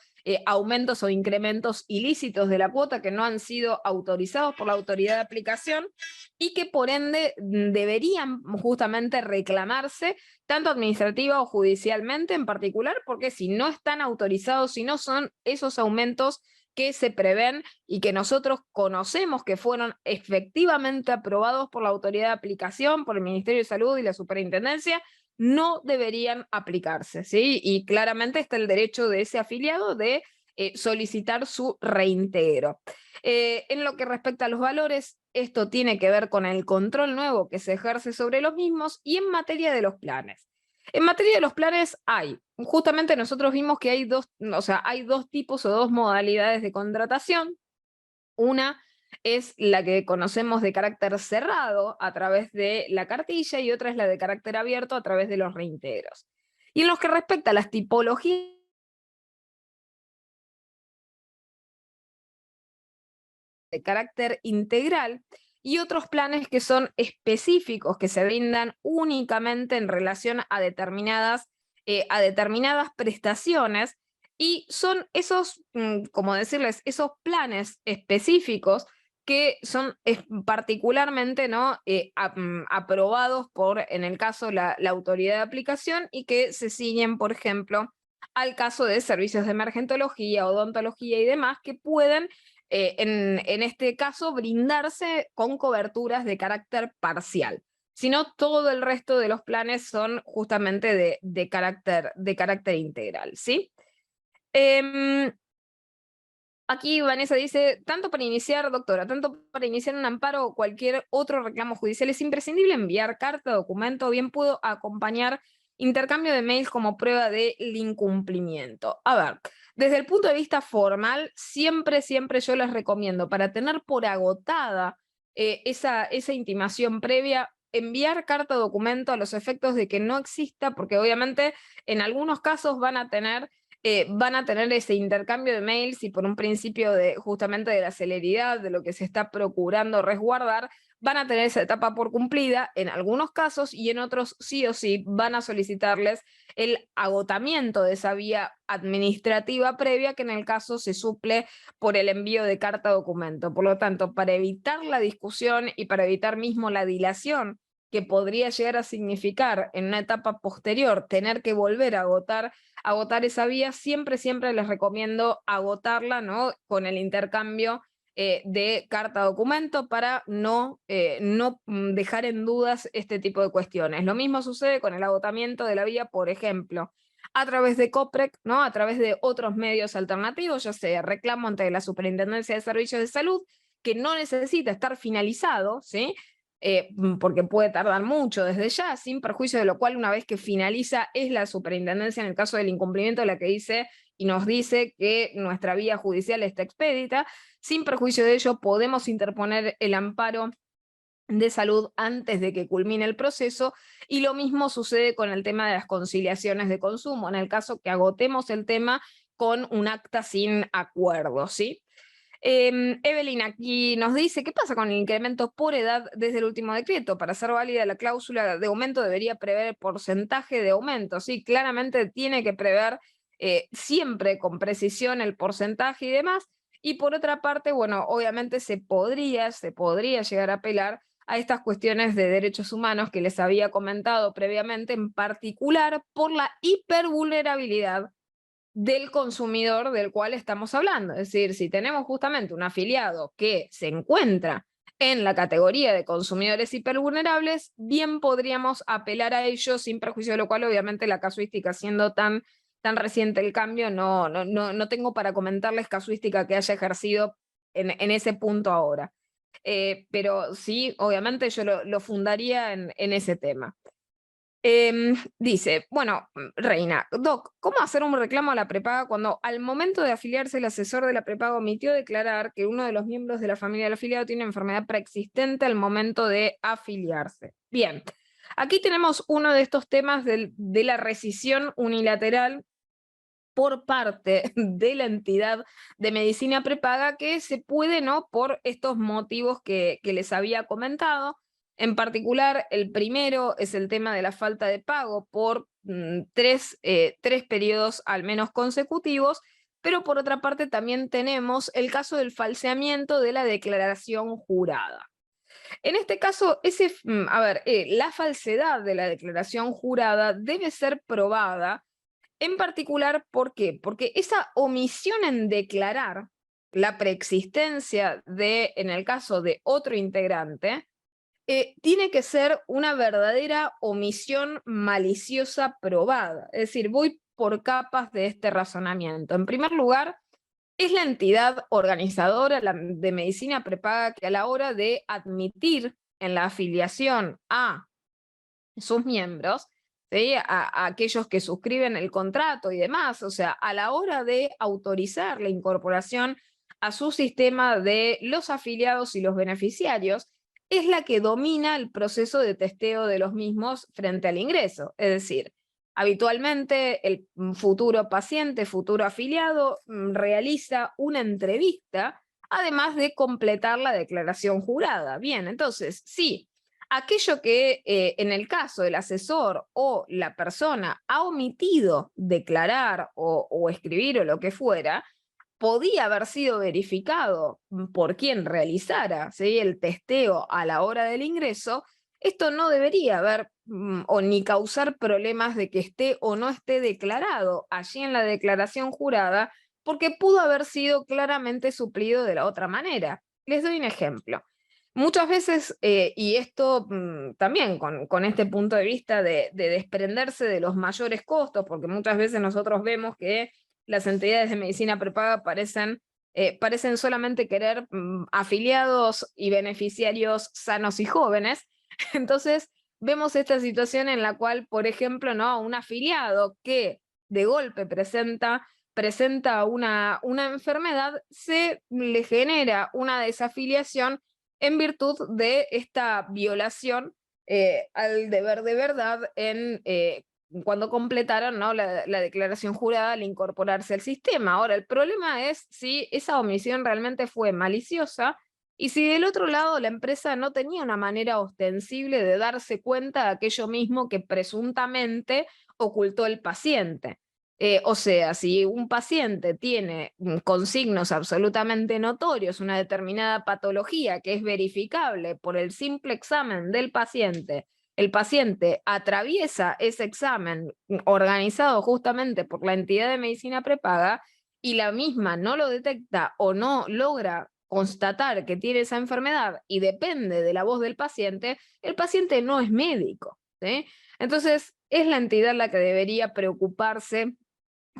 aumentos o incrementos ilícitos de la cuota que no han sido autorizados por la autoridad de aplicación y que por ende deberían justamente reclamarse tanto administrativa o judicialmente en particular, porque si no están autorizados, si no son esos aumentos que se prevén y que nosotros conocemos que fueron efectivamente aprobados por la autoridad de aplicación, por el Ministerio de Salud y la Superintendencia, no deberían aplicarse, ¿sí? Y claramente está el derecho de ese afiliado de solicitar su reintegro. En lo que respecta a los valores, esto tiene que ver con el control nuevo que se ejerce sobre los mismos y en materia de los planes. En materia de los planes justamente nosotros vimos que hay hay dos tipos o dos modalidades de contratación. Una es la que conocemos de carácter cerrado a través de la cartilla y otra es la de carácter abierto a través de los reintegros. Y en lo que respecta a las tipologías de carácter integral y otros planes que son específicos, que se brindan únicamente en relación a determinadas prestaciones, y son esos, como decirles, esos planes específicos que son particularmente ¿no? Aprobados por, en el caso, la autoridad de aplicación y que se ciñen, por ejemplo, al caso de servicios de emergentología, odontología y demás, que pueden en este caso, brindarse con coberturas de carácter parcial. Sino todo el resto de los planes son justamente de carácter integral, ¿sí? Aquí Vanessa dice, tanto para iniciar, doctora, tanto para iniciar un amparo o cualquier otro reclamo judicial, es imprescindible enviar carta, documento, o bien puedo acompañar intercambio de mails como prueba del incumplimiento. A ver, desde el punto de vista formal, siempre yo les recomiendo, para tener por agotada esa intimación previa, enviar carta o documento a los efectos de que no exista, porque obviamente en algunos casos van a tener ese intercambio de mails y por un principio justamente de la celeridad, de lo que se está procurando resguardar, van a tener esa etapa por cumplida en algunos casos y en otros sí o sí van a solicitarles el agotamiento de esa vía administrativa previa que en el caso se suple por el envío de carta documento. Por lo tanto, para evitar la discusión y para evitar mismo la dilación que podría llegar a significar en una etapa posterior tener que volver a agotar esa vía, siempre les recomiendo agotarla, ¿no? Con el intercambio de carta-documento para no dejar en dudas este tipo de cuestiones. Lo mismo sucede con el agotamiento de la vía, por ejemplo, a través de COPREC, ¿no? A través de otros medios alternativos, ya sea reclamo ante la Superintendencia de Servicios de Salud, que no necesita estar finalizado, ¿sí? Porque puede tardar mucho desde ya, sin perjuicio de lo cual una vez que finaliza es la superintendencia en el caso del incumplimiento la que dice y nos dice que nuestra vía judicial está expedita. Sin perjuicio de ello podemos interponer el amparo de salud antes de que culmine el proceso, y lo mismo sucede con el tema de las conciliaciones de consumo, en el caso que agotemos el tema con un acta sin acuerdo, ¿sí? Evelyn aquí nos dice, ¿qué pasa con el incremento por edad desde el último decreto? Para ser válida la cláusula de aumento debería prever el porcentaje de aumento. Sí, claramente tiene que prever siempre con precisión el porcentaje y demás. Y por otra parte, bueno, obviamente se podría llegar a apelar a estas cuestiones de derechos humanos que les había comentado previamente, en particular por la hipervulnerabilidad del consumidor del cual estamos hablando. Es decir, si tenemos justamente un afiliado que se encuentra en la categoría de consumidores hipervulnerables, bien podríamos apelar a ellos sin perjuicio de lo cual, obviamente, la casuística siendo tan reciente el cambio, no tengo para comentarles casuística que haya ejercido en ese punto ahora. Pero sí, obviamente yo lo fundaría en ese tema. Dice, bueno, Reina, Doc, ¿cómo hacer un reclamo a la prepaga cuando al momento de afiliarse el asesor de la prepaga omitió declarar que uno de los miembros de la familia del afiliado tiene enfermedad preexistente al momento de afiliarse? Bien, aquí tenemos uno de estos temas de la rescisión unilateral por parte de la entidad de medicina prepaga que se puede, ¿no? Por estos motivos que les había comentado. En particular, el primero es el tema de la falta de pago por tres periodos al menos consecutivos, pero por otra parte también tenemos el caso del falseamiento de la declaración jurada. En este caso, la falsedad de la declaración jurada debe ser probada. En particular, ¿por qué? Porque esa omisión en declarar la preexistencia en el caso de otro integrante, tiene que ser una verdadera omisión maliciosa probada. Es decir, voy por capas de este razonamiento. En primer lugar, es la entidad organizadora de medicina prepaga que a la hora de admitir en la afiliación a sus miembros, ¿sí? A aquellos que suscriben el contrato y demás, o sea, a la hora de autorizar la incorporación a su sistema de los afiliados y los beneficiarios, es la que domina el proceso de testeo de los mismos frente al ingreso. Es decir, habitualmente el futuro paciente, futuro afiliado, realiza una entrevista, además de completar la declaración jurada. Bien, entonces, sí, aquello que en el caso del asesor o la persona ha omitido declarar o escribir o lo que fuera, podía haber sido verificado por quien realizara, ¿sí?, el testeo a la hora del ingreso. Esto no debería haber o ni causar problemas de que esté o no esté declarado allí en la declaración jurada, porque pudo haber sido claramente suplido de la otra manera. Les doy un ejemplo. Muchas veces, y esto también con este punto de vista de desprenderse de los mayores costos, porque muchas veces nosotros vemos que las entidades de medicina prepaga parecen solamente querer afiliados y beneficiarios sanos y jóvenes. Entonces, vemos esta situación en la cual, por ejemplo, ¿no?, un afiliado que de golpe presenta una enfermedad, se le genera una desafiliación en virtud de esta violación al deber de verdad cuando completaron, ¿no?, la declaración jurada al incorporarse al sistema. Ahora, el problema es si esa omisión realmente fue maliciosa y si del otro lado la empresa no tenía una manera ostensible de darse cuenta de aquello mismo que presuntamente ocultó el paciente. O sea, si un paciente tiene con signos absolutamente notorios una determinada patología que es verificable por el simple examen del paciente, el paciente atraviesa ese examen organizado justamente por la entidad de medicina prepaga y la misma no lo detecta o no logra constatar que tiene esa enfermedad y depende de la voz del paciente, el paciente no es médico, ¿sí? Entonces, es la entidad la que debería preocuparse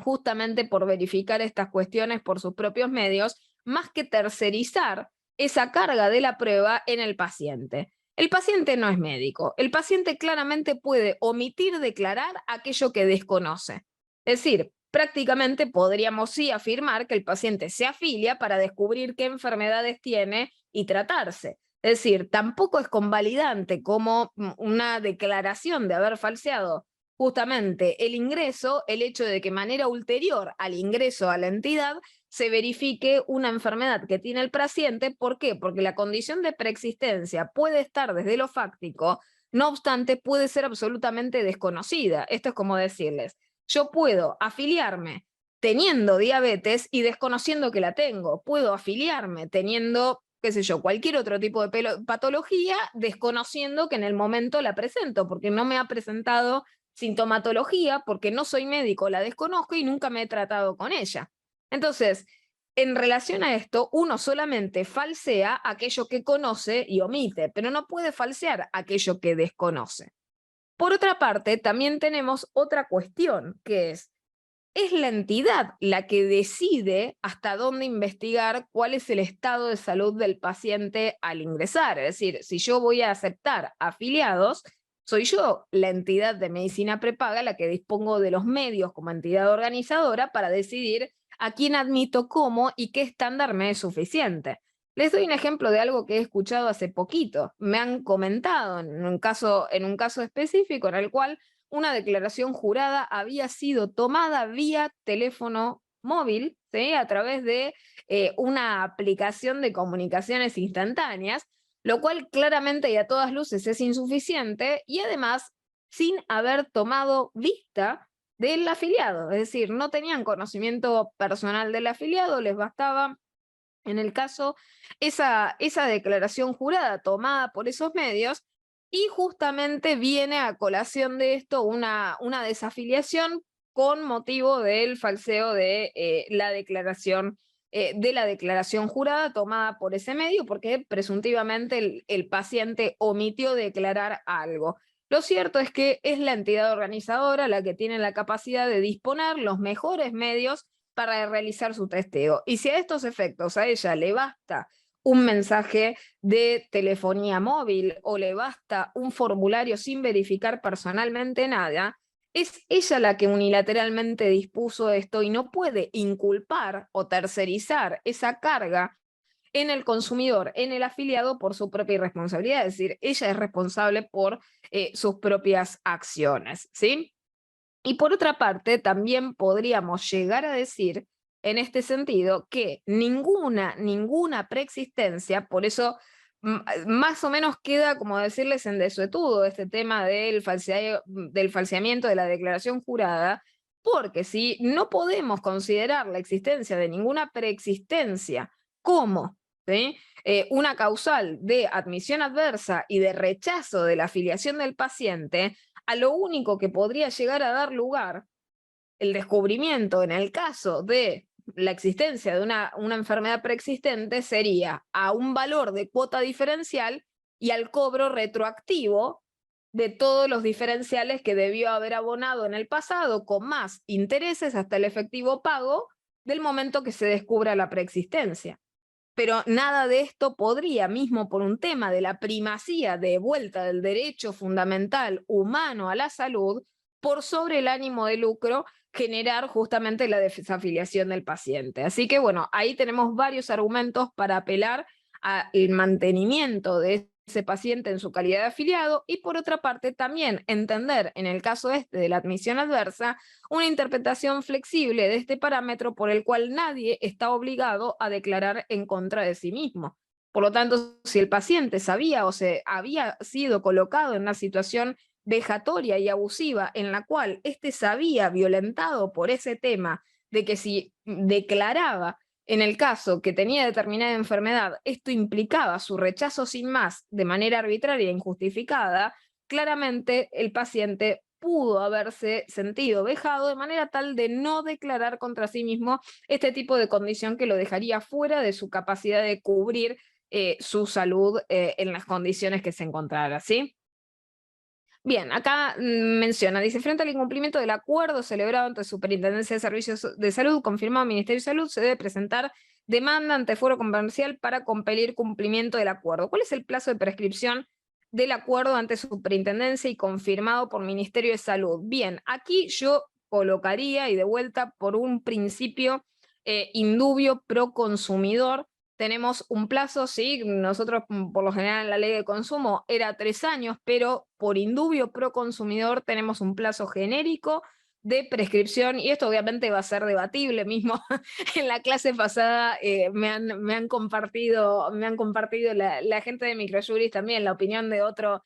justamente por verificar estas cuestiones por sus propios medios, más que tercerizar esa carga de la prueba en el paciente. El paciente no es médico, el paciente claramente puede omitir declarar aquello que desconoce. Es decir, prácticamente podríamos sí afirmar que el paciente se afilia para descubrir qué enfermedades tiene y tratarse. Es decir, tampoco es convalidante como una declaración de haber falseado justamente el ingreso, el hecho de que de manera ulterior al ingreso a la entidad se verifique una enfermedad que tiene el paciente. ¿Por qué? Porque la condición de preexistencia puede estar desde lo fáctico, no obstante puede ser absolutamente desconocida. Esto es como decirles, yo puedo afiliarme teniendo diabetes y desconociendo que la tengo, puedo afiliarme teniendo qué sé yo, cualquier otro tipo de patología, desconociendo que en el momento la presento, porque no me ha presentado sintomatología, porque no soy médico, la desconozco y nunca me he tratado con ella. Entonces, en relación a esto, uno solamente falsea aquello que conoce y omite, pero no puede falsear aquello que desconoce. Por otra parte, también tenemos otra cuestión, que es la entidad la que decide hasta dónde investigar cuál es el estado de salud del paciente al ingresar. Es decir, si yo voy a aceptar afiliados, soy yo, la entidad de medicina prepaga, la que dispongo de los medios como entidad organizadora para decidir a quién admito cómo y qué estándar me es suficiente. Les doy un ejemplo de algo que he escuchado hace poquito. Me han comentado en un caso específico en el cual una declaración jurada había sido tomada vía teléfono móvil, ¿sí? A través de una aplicación de comunicaciones instantáneas, lo cual claramente y a todas luces es insuficiente y además sin haber tomado vista del afiliado, es decir, no tenían conocimiento personal del afiliado, les bastaba en el caso esa declaración jurada tomada por esos medios y justamente viene a colación de esto una desafiliación con motivo del falseo de la declaración jurada tomada por ese medio, porque presuntivamente el paciente omitió declarar algo. Lo cierto es que es la entidad organizadora la que tiene la capacidad de disponer los mejores medios para realizar su testeo. Y si a estos efectos a ella le basta un mensaje de telefonía móvil o le basta un formulario sin verificar personalmente nada, es ella la que unilateralmente dispuso esto y no puede inculpar o tercerizar esa carga en el consumidor, en el afiliado, por su propia irresponsabilidad. Es decir, ella es responsable por sus propias acciones, ¿sí? Y por otra parte, también podríamos llegar a decir en este sentido que ninguna preexistencia, por eso más o menos queda, como decirles, en desuetudo este tema del falseamiento de la declaración jurada, porque si no podemos considerar la existencia de ninguna preexistencia como, ¿sí? Una causal de admisión adversa y de rechazo de la afiliación del paciente, a lo único que podría llegar a dar lugar el descubrimiento en el caso de la existencia de una enfermedad preexistente sería a un valor de cuota diferencial y al cobro retroactivo de todos los diferenciales que debió haber abonado en el pasado con más intereses hasta el efectivo pago del momento que se descubra la preexistencia. Pero nada de esto podría, mismo por un tema de la primacía de vuelta del derecho fundamental humano a la salud, por sobre el ánimo de lucro, generar justamente la desafiliación del paciente. Así que bueno, ahí tenemos varios argumentos para apelar al mantenimiento de ese paciente en su calidad de afiliado y por otra parte también entender en el caso de la admisión adversa una interpretación flexible de este parámetro por el cual nadie está obligado a declarar en contra de sí mismo. Por lo tanto, si el paciente sabía o se había sido colocado en una situación vejatoria y abusiva en la cual éste se había violentado por ese tema de que si declaraba en el caso que tenía determinada enfermedad, esto implicaba su rechazo sin más de manera arbitraria e injustificada, claramente el paciente pudo haberse sentido vejado de manera tal de no declarar contra sí mismo este tipo de condición que lo dejaría fuera de su capacidad de cubrir su salud en las condiciones que se encontrara, ¿sí? Bien, acá menciona, dice, frente al incumplimiento del acuerdo celebrado ante Superintendencia de Servicios de Salud, confirmado Ministerio de Salud, se debe presentar demanda ante Foro Comercial para compelir cumplimiento del acuerdo. ¿Cuál es el plazo de prescripción del acuerdo ante Superintendencia y confirmado por Ministerio de Salud? Bien, aquí yo colocaría, y de vuelta por un principio indubio pro consumidor, tenemos un plazo, sí, nosotros por lo general en la ley de consumo era 3 años, pero por indubio pro consumidor tenemos un plazo genérico de prescripción, y esto obviamente va a ser debatible mismo. En la clase pasada me han compartido la gente de Microjuris también la opinión de otro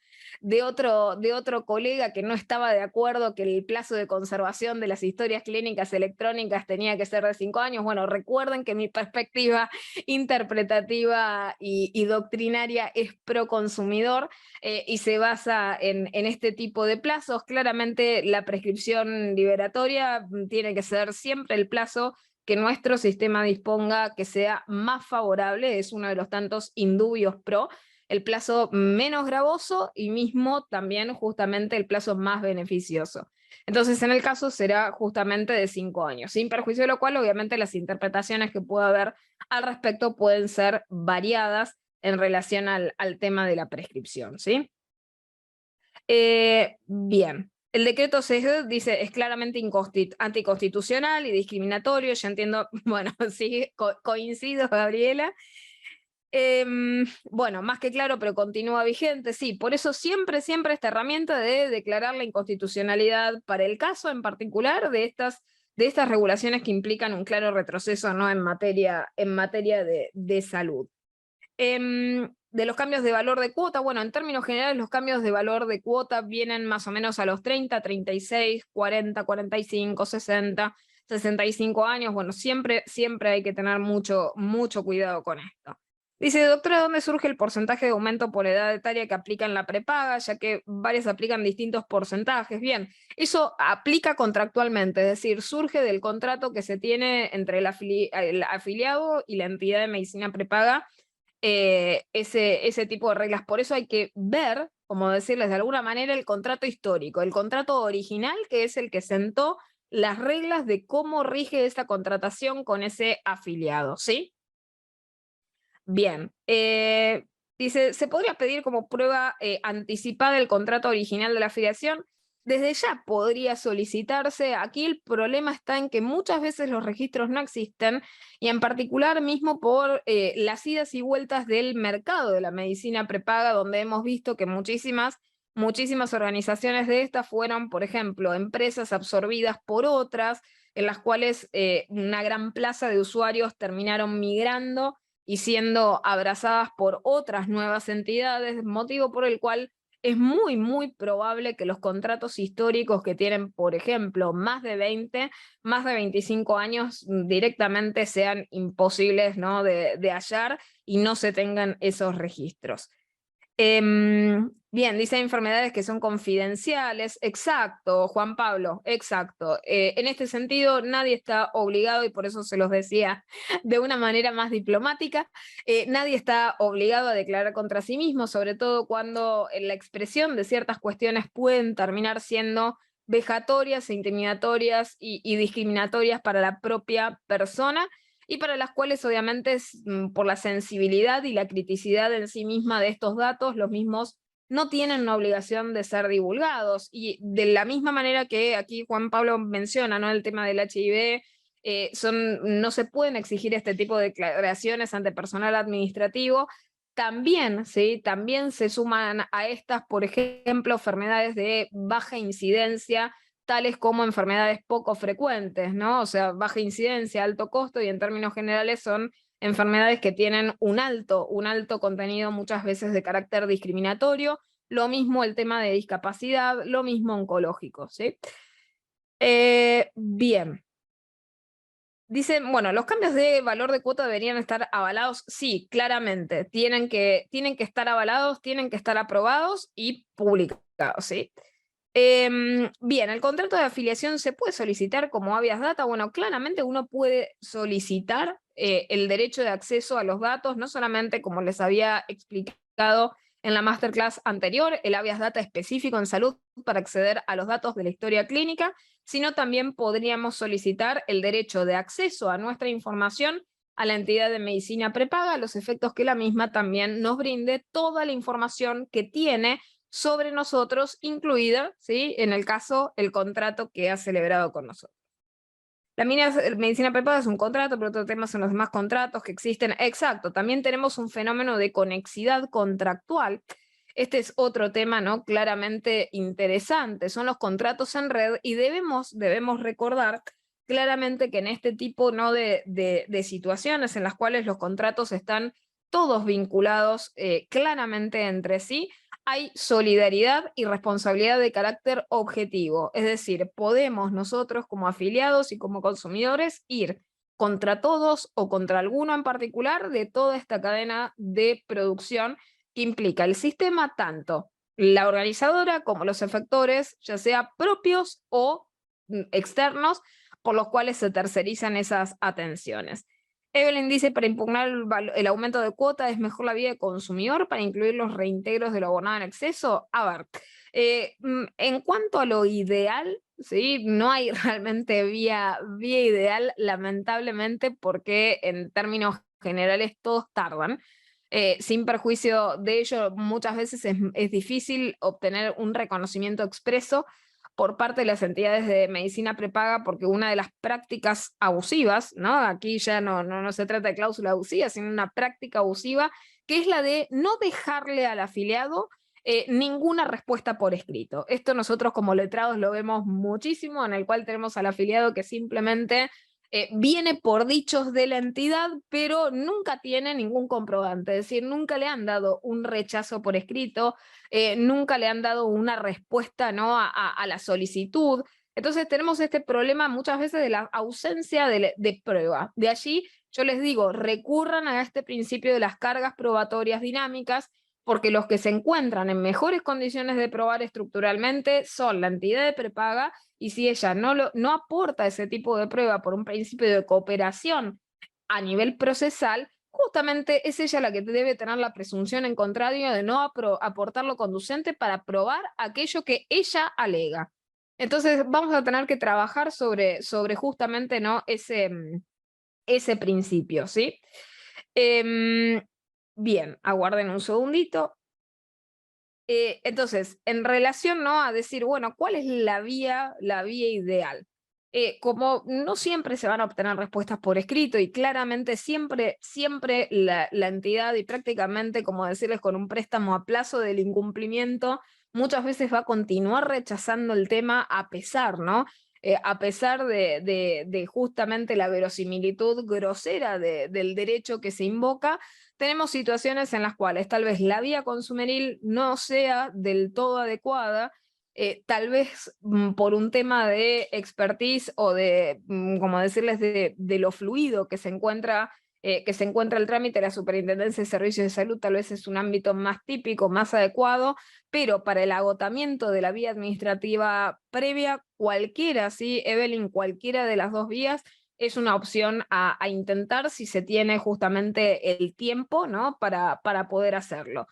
colega que no estaba de acuerdo que el plazo de conservación de las historias clínicas electrónicas tenía que ser de 5 años. Bueno, recuerden que mi perspectiva interpretativa y doctrinaria es pro consumidor y se basa en este tipo de plazos. Claramente la prescripción liberatoria tiene que ser siempre el plazo que nuestro sistema disponga que sea más favorable, es uno de los tantos indubios pro, el plazo menos gravoso y mismo también justamente el plazo más beneficioso. Entonces, en el caso será justamente de 5 años, sin perjuicio de lo cual, obviamente, las interpretaciones que pueda haber al respecto pueden ser variadas en relación al tema de la prescripción, ¿sí? Bien, el decreto CESD dice es claramente anticonstitucional y discriminatorio, yo entiendo, bueno, sí, coincido, Gabriela. Bueno, más que claro, pero continúa vigente, sí, por eso siempre esta herramienta de declarar la inconstitucionalidad para el caso en particular de estas regulaciones que implican un claro retroceso, ¿no?, en materia de salud. De los cambios de valor de cuota, bueno, en términos generales los cambios de valor de cuota vienen más o menos a los 30, 36, 40, 45, 60, 65 años, bueno, siempre hay que tener mucho cuidado con esto. Dice, doctora, ¿dónde surge el porcentaje de aumento por edad etaria que aplica en la prepaga? Ya que varias aplican distintos porcentajes. Bien, eso aplica contractualmente, es decir, surge del contrato que se tiene entre el afiliado y la entidad de medicina prepaga, ese tipo de reglas. Por eso hay que ver, como decirles de alguna manera, el contrato histórico, el contrato original, que es el que sentó las reglas de cómo rige esta contratación con ese afiliado, ¿sí? Bien, dice, ¿se podría pedir como prueba anticipada el contrato original de la afiliación? Desde ya podría solicitarse. Aquí el problema está en que muchas veces los registros no existen, y en particular mismo por las idas y vueltas del mercado de la medicina prepaga, donde hemos visto que muchísimas organizaciones de estas fueron, por ejemplo, empresas absorbidas por otras, en las cuales una gran plaza de usuarios terminaron migrando y siendo abrazadas por otras nuevas entidades, motivo por el cual es muy probable que los contratos históricos que tienen, por ejemplo, más de 25 años, directamente sean imposibles, ¿no?, de hallar y no se tengan esos registros. Bien, dice enfermedades que son confidenciales. Exacto, Juan Pablo, exacto. En este sentido, nadie está obligado, y por eso se los decía de una manera más diplomática, nadie está obligado a declarar contra sí mismo, sobre todo cuando la expresión de ciertas cuestiones pueden terminar siendo vejatorias, intimidatorias y discriminatorias para la propia persona, y para las cuales obviamente por la sensibilidad y la criticidad en sí misma de estos datos, los mismos no tienen una obligación de ser divulgados. Y de la misma manera que aquí Juan Pablo menciona, ¿no?, el tema del HIV, no se pueden exigir este tipo de declaraciones ante personal administrativo. También, ¿sí?, también se suman a estas, por ejemplo, enfermedades de baja incidencia, tales como enfermedades poco frecuentes, ¿no? O sea, baja incidencia, alto costo, y en términos generales son enfermedades que tienen un alto contenido muchas veces de carácter discriminatorio, lo mismo el tema de discapacidad, lo mismo oncológico, ¿sí? Bien. Dicen, bueno, los cambios de valor de cuota deberían estar avalados. Sí, claramente. Tienen que estar avalados, tienen que estar aprobados y publicados, ¿sí? Bien, el contrato de afiliación se puede solicitar como habeas data. Bueno, claramente uno puede solicitar el derecho de acceso a los datos, no solamente como les había explicado en la masterclass anterior, el habeas data específico en salud para acceder a los datos de la historia clínica, sino también podríamos solicitar el derecho de acceso a nuestra información a la entidad de medicina prepaga, a los efectos que la misma también nos brinde toda la información que tiene sobre nosotros, incluida, ¿sí?, en el caso, el contrato que ha celebrado con nosotros. La medicina prepaga es un contrato, pero otro tema son los demás contratos que existen. Exacto, también tenemos un fenómeno de conexidad contractual. Este es otro tema, ¿no?, claramente interesante. Son los contratos en red y debemos recordar claramente que en este tipo, ¿no?, de situaciones en las cuales los contratos están todos vinculados claramente entre sí, hay solidaridad y responsabilidad de carácter objetivo. Es decir, podemos nosotros como afiliados y como consumidores ir contra todos o contra alguno en particular de toda esta cadena de producción que implica el sistema, tanto la organizadora como los efectores, ya sea propios o externos, por los cuales se tercerizan esas atenciones. Evelyn dice, para impugnar el aumento de cuota es mejor la vía de consumidor para incluir los reintegros de lo abonado en exceso. A ver, en cuanto a lo ideal, ¿sí?, no hay realmente vía ideal, lamentablemente, porque en términos generales todos tardan. Sin perjuicio de ello, muchas veces es difícil obtener un reconocimiento expreso por parte de las entidades de medicina prepaga, porque una de las prácticas abusivas, ¿no?, aquí ya no se trata de cláusula abusiva, sino una práctica abusiva, que es la de no dejarle al afiliado ninguna respuesta por escrito. Esto nosotros como letrados lo vemos muchísimo, en el cual tenemos al afiliado que simplemente viene por dichos de la entidad, pero nunca tiene ningún comprobante, es decir, nunca le han dado un rechazo por escrito, nunca le han dado una respuesta, ¿no?, a la solicitud. Entonces tenemos este problema muchas veces de la ausencia de prueba. De allí yo les digo, recurran a este principio de las cargas probatorias dinámicas, porque los que se encuentran en mejores condiciones de probar estructuralmente son la entidad de prepaga, y si ella no aporta ese tipo de prueba por un principio de cooperación a nivel procesal, justamente es ella la que debe tener la presunción en contrario de no aportar lo conducente para probar aquello que ella alega. Entonces vamos a tener que trabajar sobre justamente, ¿no?, ese principio, ¿sí? Bien, aguarden un segundito. Entonces, en relación, ¿no?, a decir, bueno, ¿cuál es la vía ideal? Como no siempre se van a obtener respuestas por escrito y claramente siempre la entidad, y prácticamente, como decirles, con un préstamo a plazo del incumplimiento, muchas veces va a continuar rechazando el tema a pesar, ¿no? A pesar de justamente la verosimilitud grosera del derecho que se invoca. Tenemos situaciones en las cuales tal vez la vía consumeril no sea del todo adecuada, tal vez por un tema de expertise o de, como decirles, de lo fluido que se encuentra el trámite. La Superintendencia de Servicios de Salud tal vez es un ámbito más típico, más adecuado, pero para el agotamiento de la vía administrativa previa, cualquiera, ¿sí, Evelyn? Cualquiera de las dos vías es una opción a intentar si se tiene justamente el tiempo, ¿no?, para poder hacerlo.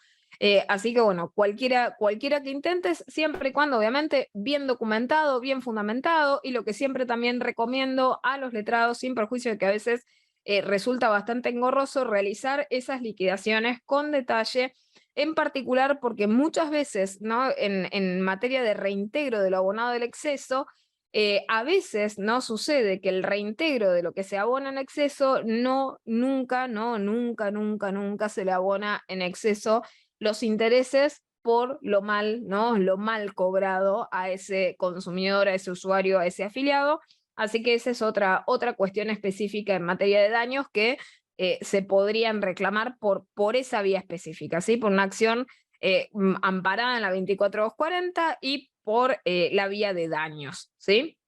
Así que bueno, cualquiera que intentes, siempre y cuando obviamente bien documentado, bien fundamentado, y lo que siempre también recomiendo a los letrados, sin perjuicio de que a veces resulta bastante engorroso, realizar esas liquidaciones con detalle, en particular porque muchas veces, ¿no?, en materia de reintegro de lo abonado del exceso, a veces no sucede que el reintegro de lo que se abona en exceso nunca se le abona en exceso los intereses por lo mal, ¿no?, lo mal cobrado a ese consumidor, a ese usuario, a ese afiliado. Así que esa es otra cuestión específica en materia de daños que se podrían reclamar por esa vía específica, ¿sí? Por una acción amparada en la 24240 y por la vía de daños, ¿sí?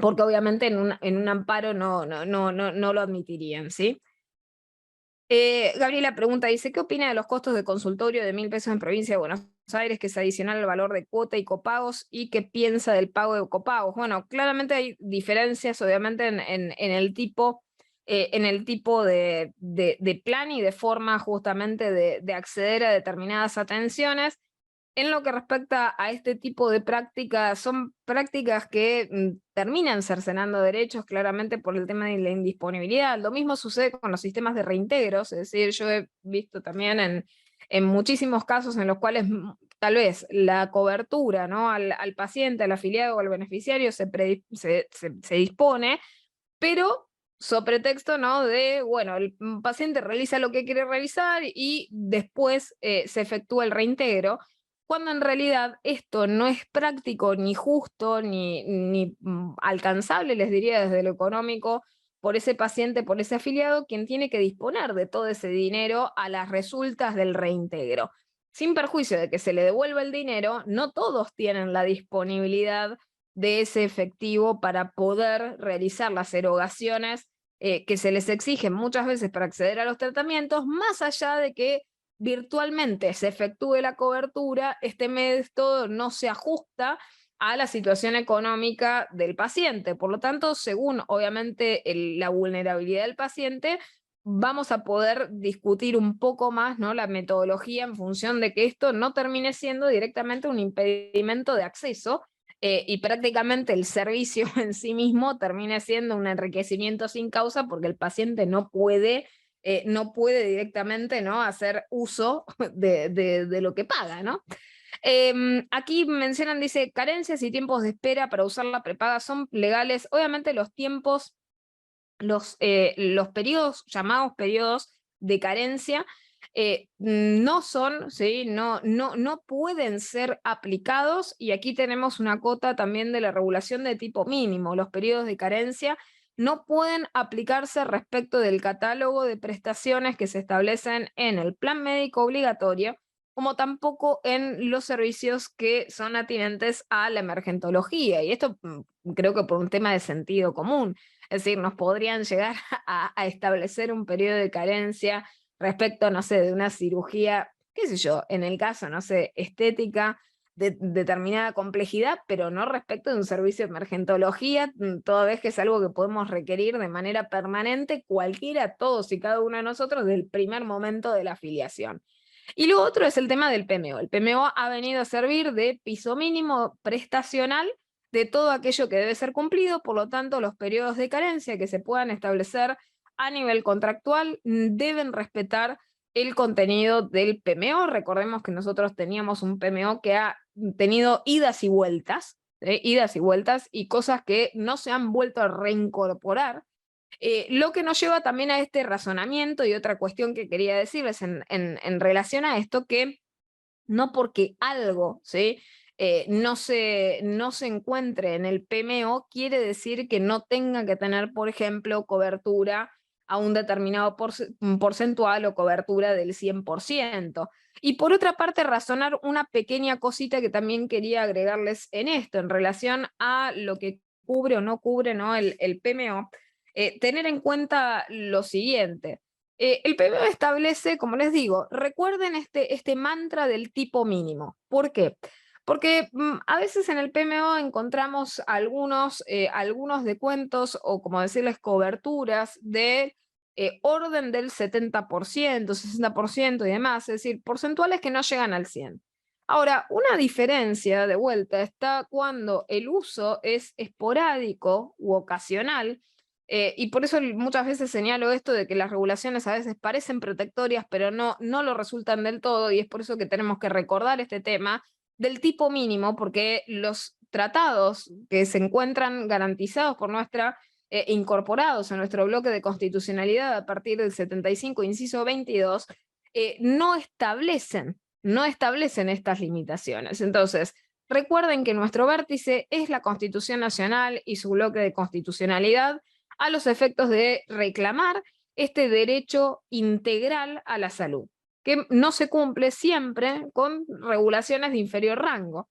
Porque obviamente en un amparo no lo admitirían, ¿sí? Gabriela pregunta, dice, ¿qué opina de los costos de consultorio de 1.000 pesos en provincia de Buenos Aires, que es adicional al valor de cuota y copagos, y qué piensa del pago de copagos? Bueno, claramente hay diferencias, obviamente, en el tipo, de plan y de forma justamente de acceder a determinadas atenciones. En lo que respecta a este tipo de prácticas, son prácticas que terminan cercenando derechos claramente por el tema de la indisponibilidad. Lo mismo sucede con los sistemas de reintegros, es decir, yo he visto también en muchísimos casos en los cuales tal vez la cobertura, ¿no?, al paciente, al afiliado o al beneficiario se dispone, pero sobre pretexto, ¿no?, de, bueno, el paciente realiza lo que quiere realizar y después se efectúa el reintegro, cuando en realidad esto no es práctico, ni justo, ni alcanzable, les diría, desde lo económico, por ese paciente, por ese afiliado, quien tiene que disponer de todo ese dinero a las resultas del reintegro. Sin perjuicio de que se le devuelva el dinero, no todos tienen la disponibilidad de ese efectivo para poder realizar las erogaciones que se les exigen muchas veces para acceder a los tratamientos, más allá de que virtualmente se efectúe la cobertura, este método no se ajusta a la situación económica del paciente. Por lo tanto, según obviamente la vulnerabilidad del paciente, vamos a poder discutir un poco más, ¿no?, la metodología en función de que esto no termine siendo directamente un impedimento de acceso y prácticamente el servicio en sí mismo termine siendo un enriquecimiento sin causa porque el paciente no puede directamente, ¿no?, hacer uso de lo que paga, ¿no? Aquí mencionan, dice, carencias y tiempos de espera para usar la prepaga son legales. Obviamente los tiempos, los periodos, llamados periodos de carencia, no son, ¿sí?, no pueden ser aplicados, y aquí tenemos una cota también de la regulación de tipo mínimo. Los periodos de carencia no pueden aplicarse respecto del catálogo de prestaciones que se establecen en el plan médico obligatorio, como tampoco en los servicios que son atinentes a la emergentología. Y esto creo que por un tema de sentido común. Es decir, nos podrían llegar a establecer un periodo de carencia respecto, no sé, de una cirugía, qué sé yo, en el caso, no sé, estética, de determinada complejidad, pero no respecto de un servicio de emergentología, toda vez que es algo que podemos requerir de manera permanente cualquiera, todos y cada uno de nosotros, del primer momento de la afiliación. Y lo otro es el tema del PMO. El PMO ha venido a servir de piso mínimo prestacional de todo aquello que debe ser cumplido, por lo tanto, los periodos de carencia que se puedan establecer a nivel contractual deben respetar el contenido del PMO. Recordemos que nosotros teníamos un PMO que ha tenido idas y vueltas, y cosas que no se han vuelto a reincorporar. Lo que nos lleva también a este razonamiento y otra cuestión que quería decirles en relación a esto, que no porque algo, ¿sí?, no se encuentre en el PMO, quiere decir que no tenga que tener, por ejemplo, cobertura a un determinado porcentual o cobertura del 100%. Y por otra parte, razonar una pequeña cosita que también quería agregarles en esto, en relación a lo que cubre o no cubre, ¿no?, el PMO. Tener en cuenta lo siguiente. El PMO establece, como les digo, recuerden este mantra del tipo mínimo. ¿Por qué? Porque a veces en el PMO encontramos algunos descuentos o, como decirles, coberturas de orden del 70%, 60% y demás, es decir, porcentuales que no llegan al 100%. Ahora, una diferencia de vuelta está cuando el uso es esporádico u ocasional, y por eso muchas veces señalo esto de que las regulaciones a veces parecen protectorias, pero no lo resultan del todo, y es por eso que tenemos que recordar este tema del tipo mínimo, porque los tratados que se encuentran garantizados por incorporados a nuestro bloque de constitucionalidad a partir del 75, inciso 22, no establecen estas limitaciones. Entonces, recuerden que nuestro vértice es la Constitución Nacional y su bloque de constitucionalidad, a los efectos de reclamar este derecho integral a la salud, que no se cumple siempre con regulaciones de inferior rango,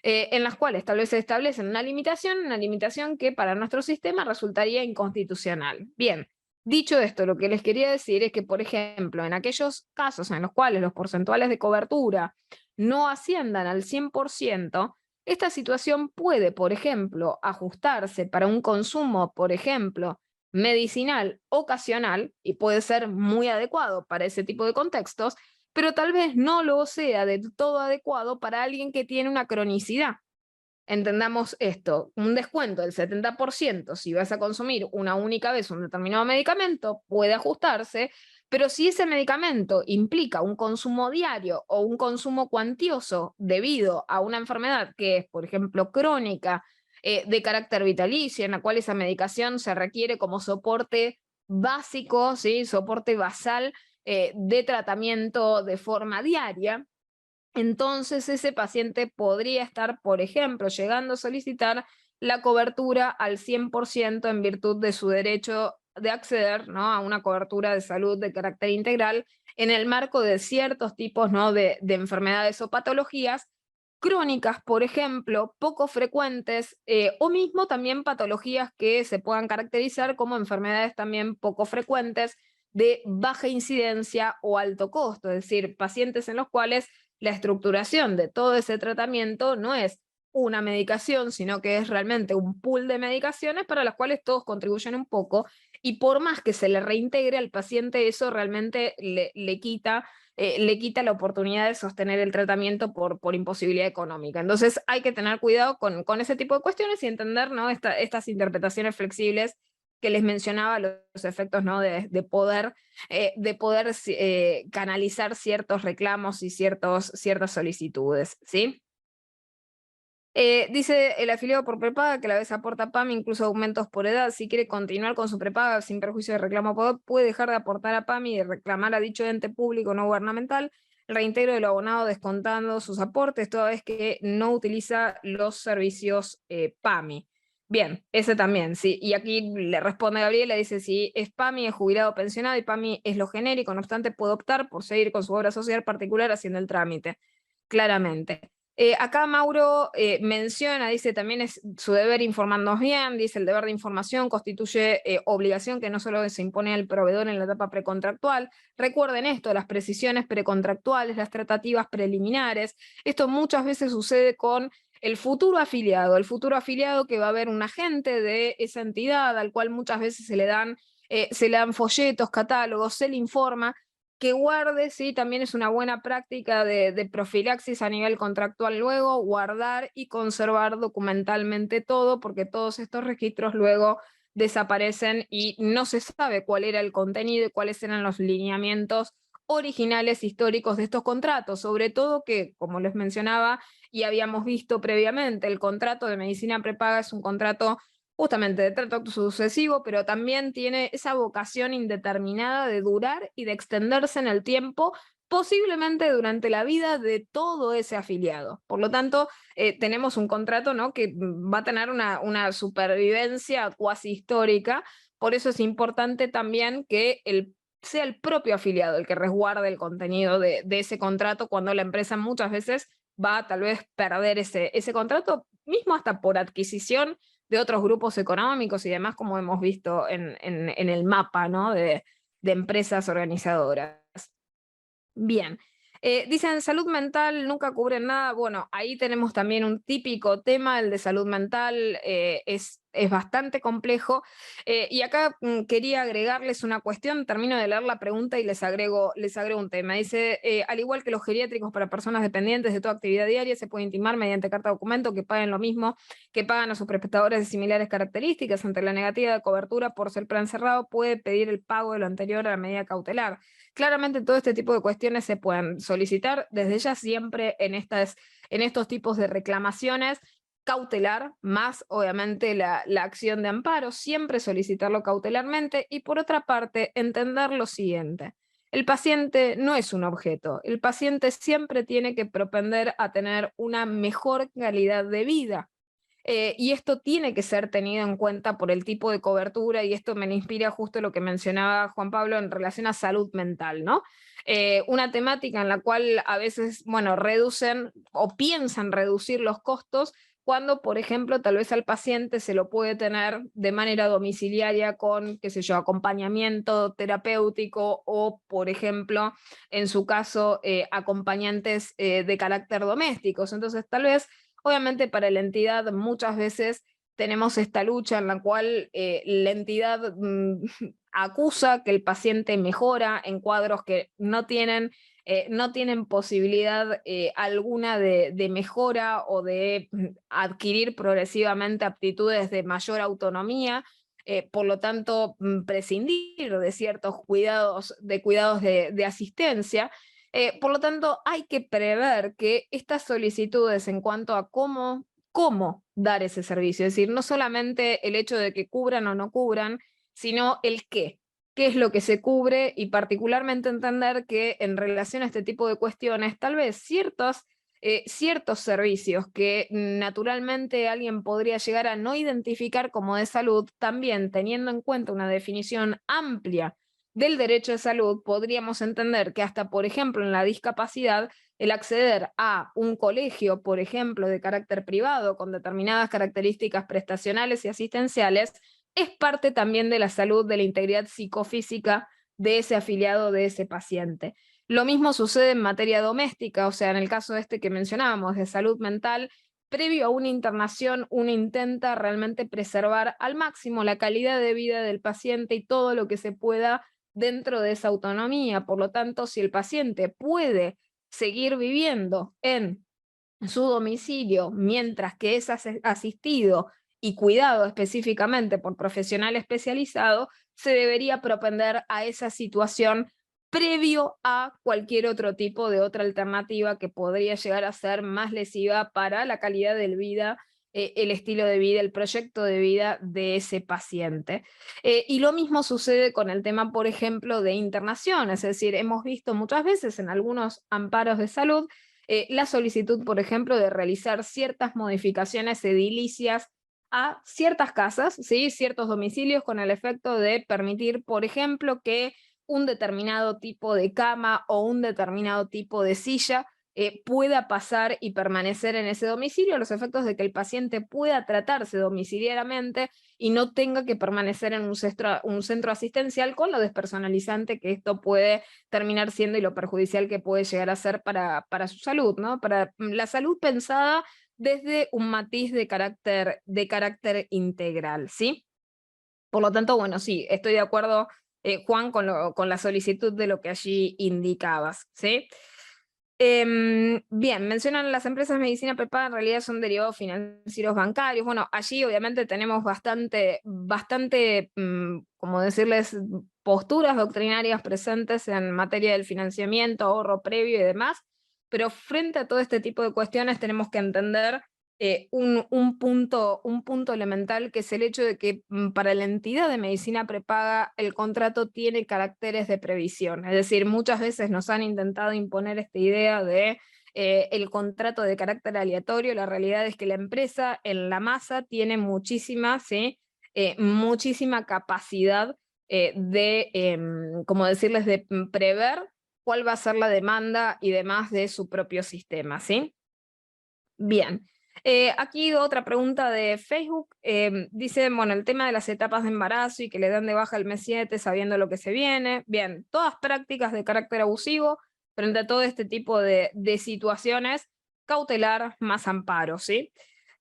en las cuales tal vez se establece una limitación que para nuestro sistema resultaría inconstitucional. Bien, dicho esto, lo que les quería decir es que, por ejemplo, en aquellos casos en los cuales los porcentuales de cobertura no asciendan al 100%, esta situación puede, por ejemplo, ajustarse para un consumo, por ejemplo, medicinal ocasional, y puede ser muy adecuado para ese tipo de contextos, pero tal vez no lo sea de todo adecuado para alguien que tiene una cronicidad. Entendamos esto, un descuento del 70% si vas a consumir una única vez un determinado medicamento puede ajustarse, pero si ese medicamento implica un consumo diario o un consumo cuantioso debido a una enfermedad que es, por ejemplo, crónica, de carácter vitalicio, en la cual esa medicación se requiere como soporte básico, ¿sí? Soporte basal, de tratamiento de forma diaria, entonces ese paciente podría estar, por ejemplo, llegando a solicitar la cobertura al 100% en virtud de su derecho de acceder, ¿no?, a una cobertura de salud de carácter integral en el marco de ciertos tipos, ¿no?, de enfermedades o patologías crónicas, por ejemplo, poco frecuentes, o mismo también patologías que se puedan caracterizar como enfermedades también poco frecuentes de baja incidencia o alto costo, es decir, pacientes en los cuales la estructuración de todo ese tratamiento no es una medicación, sino que es realmente un pool de medicaciones para las cuales todos contribuyen un poco, y por más que se le reintegre al paciente, eso realmente le quita la oportunidad de sostener el tratamiento por imposibilidad económica. Entonces hay que tener cuidado con ese tipo de cuestiones y entender, ¿no?, estas interpretaciones flexibles que les mencionaba, los efectos, ¿no?, de poder canalizar ciertos reclamos y ciertas solicitudes, ¿sí? Dice el afiliado por prepaga que a la vez aporta PAMI, incluso aumentos por edad. Si quiere continuar con su prepaga sin perjuicio de reclamo, puede dejar de aportar a PAMI y reclamar a dicho ente público no gubernamental el reintegro de lo abonado descontando sus aportes, toda vez que no utiliza los servicios PAMI. Bien, ese también, sí. Y aquí le responde Gabriela, dice, si es PAMI, es jubilado o pensionado, y PAMI es lo genérico, no obstante puede optar por seguir con su obra social particular haciendo el trámite, claramente. Acá Mauro menciona, dice, también es su deber informarnos bien, dice, el deber de información constituye obligación que no solo se impone al proveedor en la etapa precontractual. Recuerden esto, las precisiones precontractuales, las tratativas preliminares, esto muchas veces sucede con el futuro afiliado que va a ver un agente de esa entidad al cual muchas veces se le dan folletos, catálogos, se le informa, que guarde, sí, también es una buena práctica de profilaxis a nivel contractual luego, guardar y conservar documentalmente todo, porque todos estos registros luego desaparecen y no se sabe cuál era el contenido y cuáles eran los lineamientos originales históricos de estos contratos, sobre todo que, como les mencionaba y habíamos visto previamente, el contrato de medicina prepaga es un contrato justamente de trato sucesivo, pero también tiene esa vocación indeterminada de durar y de extenderse en el tiempo, posiblemente durante la vida de todo ese afiliado. Por lo tanto, tenemos un contrato, ¿no?, que va a tener una supervivencia cuasi histórica, por eso es importante también que sea el propio afiliado el que resguarde el contenido de ese contrato, cuando la empresa muchas veces va a tal vez perder ese contrato, mismo hasta por adquisición de otros grupos económicos y demás, como hemos visto en el mapa, ¿no?, de empresas organizadoras. Bien. Dicen salud mental nunca cubren nada. Bueno, ahí tenemos también un típico tema, el de salud mental, es bastante complejo. Y acá quería agregarles una cuestión, termino de leer la pregunta y les agrego un tema. Dice, al igual que los geriátricos para personas dependientes de toda actividad diaria, se puede intimar mediante carta documento que paguen lo mismo que pagan a sus prestadores de similares características. Ante la negativa de cobertura por ser plan cerrado, puede pedir el pago de lo anterior a la medida cautelar. Claramente todo este tipo de cuestiones se pueden solicitar desde ya siempre en estos tipos de reclamaciones, cautelar, más obviamente la acción de amparo, siempre solicitarlo cautelarmente, y por otra parte entender lo siguiente. El paciente no es un objeto, el paciente siempre tiene que propender a tener una mejor calidad de vida. y esto tiene que ser tenido en cuenta por el tipo de cobertura, y esto me inspira justo lo que mencionaba Juan Pablo en relación a salud mental, ¿no? Una temática en la cual a veces, bueno, reducen o piensan reducir los costos cuando, por ejemplo, tal vez al paciente se lo puede tener de manera domiciliaria con, qué sé yo, acompañamiento terapéutico o, por ejemplo, en su caso, acompañantes de carácter domésticos. Entonces, tal vez, obviamente, para la entidad muchas veces tenemos esta lucha en la cual la entidad acusa que el paciente mejora en cuadros que no tienen posibilidad alguna de mejora o de adquirir progresivamente aptitudes de mayor autonomía, por lo tanto prescindir de ciertos cuidados, de asistencia. Por lo tanto, hay que prever que estas solicitudes en cuanto a cómo dar ese servicio, es decir, no solamente el hecho de que cubran o no cubran, sino el qué es lo que se cubre, y particularmente entender que en relación a este tipo de cuestiones, tal vez ciertos servicios que naturalmente alguien podría llegar a no identificar como de salud, también teniendo en cuenta una definición amplia del derecho de salud, podríamos entender que hasta, por ejemplo, en la discapacidad, el acceder a un colegio, por ejemplo, de carácter privado, con determinadas características prestacionales y asistenciales, es parte también de la salud, de la integridad psicofísica de ese afiliado, de ese paciente. Lo mismo sucede en materia doméstica, o sea, en el caso este que mencionábamos, de salud mental, previo a una internación, uno intenta realmente preservar al máximo la calidad de vida del paciente y todo lo que se pueda dentro de esa autonomía. Por lo tanto, si el paciente puede seguir viviendo en su domicilio mientras que es asistido y cuidado específicamente por profesional especializado, se debería propender a esa situación previo a cualquier otro tipo de otra alternativa que podría llegar a ser más lesiva para la calidad de vida, el estilo de vida, el proyecto de vida de ese paciente. Y lo mismo sucede con el tema, por ejemplo, de internación, es decir, hemos visto muchas veces en algunos amparos de salud la solicitud, por ejemplo, de realizar ciertas modificaciones edilicias a ciertas casas, ¿sí? Ciertos domicilios, con el efecto de permitir, por ejemplo, que un determinado tipo de cama o un determinado tipo de silla pueda pasar y permanecer en ese domicilio, a los efectos de que el paciente pueda tratarse domiciliariamente y no tenga que permanecer en un centro asistencial, con lo despersonalizante que esto puede terminar siendo y lo perjudicial que puede llegar a ser para su salud, ¿no? Para la salud pensada desde un matiz de carácter integral, ¿sí? Por lo tanto, bueno, sí, estoy de acuerdo, Juan, con la solicitud de lo que allí indicabas, ¿sí? Bien, mencionan las empresas de medicina prepaga, en realidad son derivados financieros bancarios. Bueno, allí obviamente tenemos bastante, como decirles, posturas doctrinarias presentes en materia del financiamiento, ahorro previo y demás, pero frente a todo este tipo de cuestiones tenemos que entender un punto elemental, que es el hecho de que para la entidad de medicina prepaga el contrato tiene caracteres de previsión. Es decir, muchas veces nos han intentado imponer esta idea de el contrato de carácter aleatorio. La realidad es que la empresa en la masa tiene muchísima, ¿sí? Muchísima capacidad como decirles, de prever cuál va a ser la demanda y demás de su propio sistema, ¿sí? Bien. Aquí otra pregunta de Facebook. Dice, bueno, el tema de las etapas de embarazo y que le dan de baja el mes 7 sabiendo lo que se viene. Bien, todas prácticas de carácter abusivo. Frente a todo este tipo de situaciones, cautelar más amparo, ¿sí?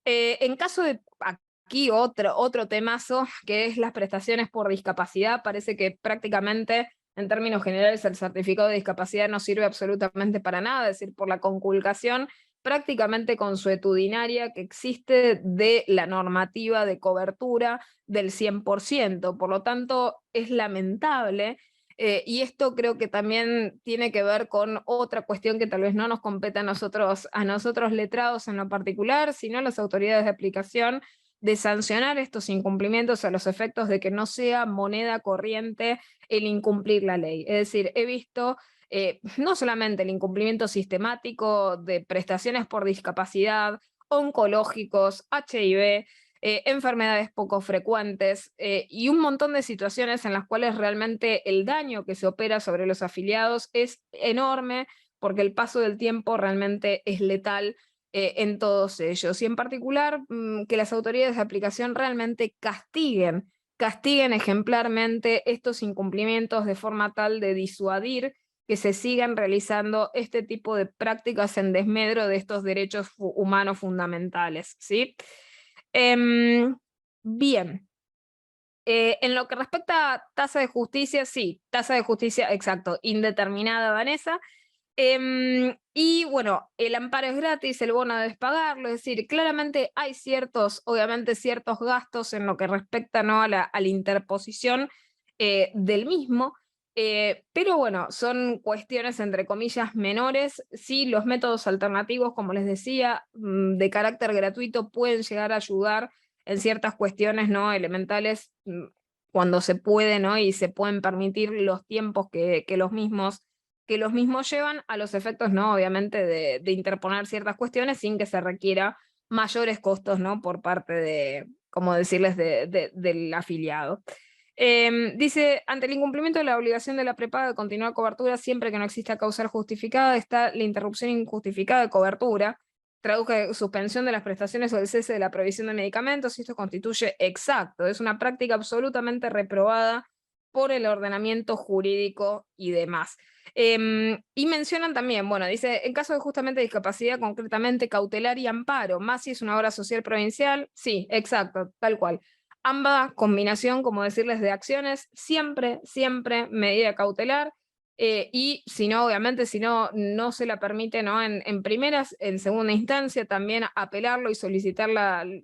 En caso de aquí otro temazo, que es las prestaciones por discapacidad, parece que prácticamente en términos generales el certificado de discapacidad no sirve absolutamente para nada, es decir, por la conculcación prácticamente consuetudinaria que existe de la normativa de cobertura del 100%. Por lo tanto, es lamentable, y esto creo que también tiene que ver con otra cuestión que tal vez no nos compete a nosotros letrados en lo particular, sino a las autoridades de aplicación, de sancionar estos incumplimientos a los efectos de que no sea moneda corriente el incumplir la ley. Es decir, he visto no solamente el incumplimiento sistemático de prestaciones por discapacidad oncológicos, HIV, enfermedades poco frecuentes y un montón de situaciones en las cuales realmente el daño que se opera sobre los afiliados es enorme porque el paso del tiempo realmente es letal en todos ellos. Y en particular que las autoridades de aplicación realmente castiguen ejemplarmente estos incumplimientos de forma tal de disuadir que se sigan realizando este tipo de prácticas en desmedro de estos derechos humanos fundamentales, ¿sí? Bien. En lo que respecta a tasa de justicia, sí, tasa de justicia, exacto, indeterminada, Vanessa. Y bueno, el amparo es gratis, el bono es pagarlo, es decir, claramente hay obviamente ciertos gastos en lo que respecta, ¿no?, a la interposición del mismo, pero bueno, son cuestiones entre comillas menores. Sí, los métodos alternativos, como les decía, de carácter gratuito pueden llegar a ayudar en ciertas cuestiones, ¿no?, elementales, cuando se puede, ¿no?, y se pueden permitir los tiempos que los mismos llevan a los efectos, ¿no?, obviamente de interponer ciertas cuestiones sin que se requiera mayores costos, ¿no?, por parte de, como decirles, del afiliado. Dice, ante el incumplimiento de la obligación de la prepaga de continuar cobertura siempre que no exista causal justificada, está la interrupción injustificada de cobertura, traduzca suspensión de las prestaciones o el cese de la provisión de medicamentos, y esto constituye exacto, es una práctica absolutamente reprobada por el ordenamiento jurídico y demás. Y mencionan también, bueno, dice, en caso de justamente discapacidad, concretamente cautelar y amparo, más si es una obra social provincial, sí, exacto, tal cual. Ambas combinación, como decirles, de acciones, siempre, siempre medida cautelar, y si no, obviamente, si no, no se la permite, ¿no?, en primeras, en segunda instancia, también apelarlo y solicitar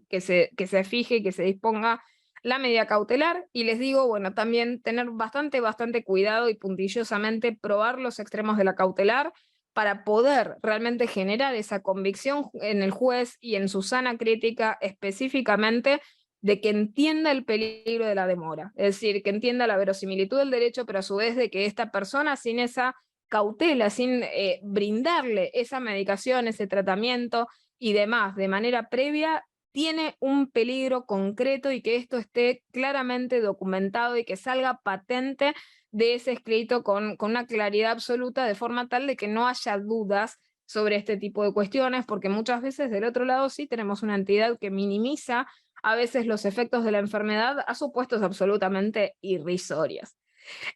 que se fije y que se disponga la medida cautelar. Y les digo, bueno, también tener bastante, bastante cuidado y puntillosamente probar los extremos de la cautelar para poder realmente generar esa convicción en el juez y en su sana crítica específicamente de que entienda el peligro de la demora, es decir, que entienda la verosimilitud del derecho, pero a su vez de que esta persona sin esa cautela, sin brindarle esa medicación, ese tratamiento y demás de manera previa, tiene un peligro concreto y que esto esté claramente documentado y que salga patente de ese escrito con una claridad absoluta, de forma tal de que no haya dudas sobre este tipo de cuestiones, porque muchas veces del otro lado sí tenemos una entidad que minimiza a veces los efectos de la enfermedad a supuestos absolutamente irrisorios.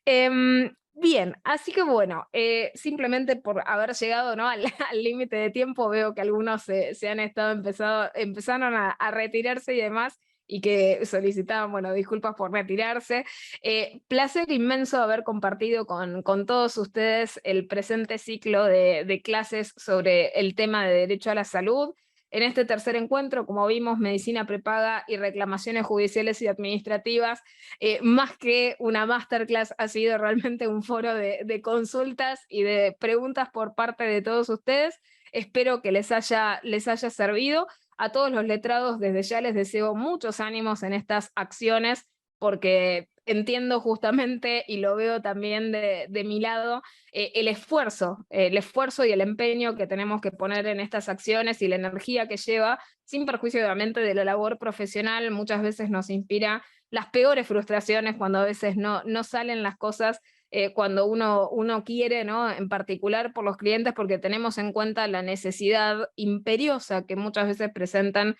Bien, así que bueno, simplemente por haber llegado, ¿no?, al límite de tiempo, veo que algunos se han empezaron a retirarse y demás, y que solicitaban, bueno, disculpas por retirarse. Placer inmenso haber compartido con todos ustedes el presente ciclo de clases sobre el tema de derecho a la salud. En este tercer encuentro, como vimos, medicina prepaga y reclamaciones judiciales y administrativas, más que una masterclass, ha sido realmente un foro de consultas y de preguntas por parte de todos ustedes. Espero que les haya servido. A todos los letrados, desde ya les deseo muchos ánimos en estas acciones, porque entiendo justamente y lo veo también de mi lado, el esfuerzo y el empeño que tenemos que poner en estas acciones y la energía que lleva, sin perjuicio obviamente de la labor profesional. Muchas veces nos inspira las peores frustraciones cuando a veces no salen las cosas cuando uno quiere, ¿no?, en particular por los clientes, porque tenemos en cuenta la necesidad imperiosa que muchas veces presentan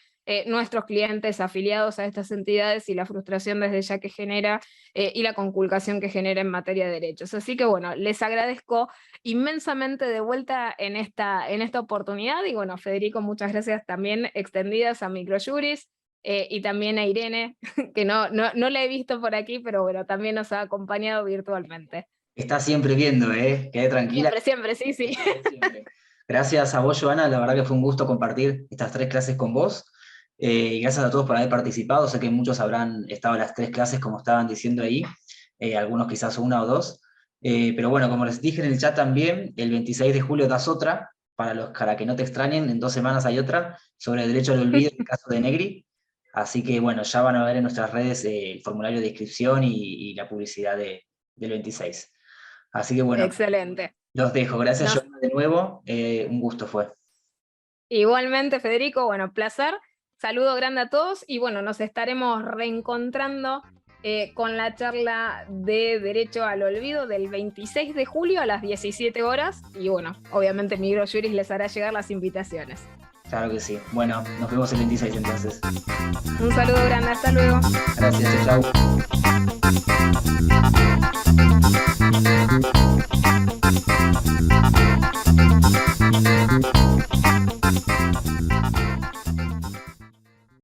nuestros clientes afiliados a estas entidades y la frustración desde ya que genera y la conculcación que genera en materia de derechos. Así que bueno, les agradezco inmensamente de vuelta en esta oportunidad, y bueno, Federico, muchas gracias también extendidas a Microjuris, y también a Irene, que no la he visto por aquí, pero bueno, también nos ha acompañado virtualmente. Está siempre viendo, ¿eh? Quede tranquila. Siempre, siempre, sí, sí. Siempre. Gracias a vos, Joana, la verdad que fue un gusto compartir estas 3 clases con vos. Y gracias a todos por haber participado. Sé que muchos habrán estado en las 3 clases, como estaban diciendo ahí, algunos quizás 1 o 2. Pero bueno, como les dije en el chat también, el 26 de julio das otra, para que no te extrañen, en 2 semanas hay otra, sobre el derecho al olvido en el caso de Negri. Así que bueno, ya van a ver en nuestras redes el formulario de inscripción y la publicidad del 26. Así que bueno, Excelente. los dejo. Gracias, Nos Joana, de nuevo. Un gusto fue. Igualmente, Federico, bueno, placer. Saludo grande a todos y bueno, nos estaremos reencontrando con la charla de Derecho al Olvido del 26 de julio a las 17 horas. Y bueno, obviamente Migro Juris les hará llegar las invitaciones. Claro que sí. Bueno, nos vemos el 26 entonces. Un saludo grande, hasta luego. Gracias, chao. Chau.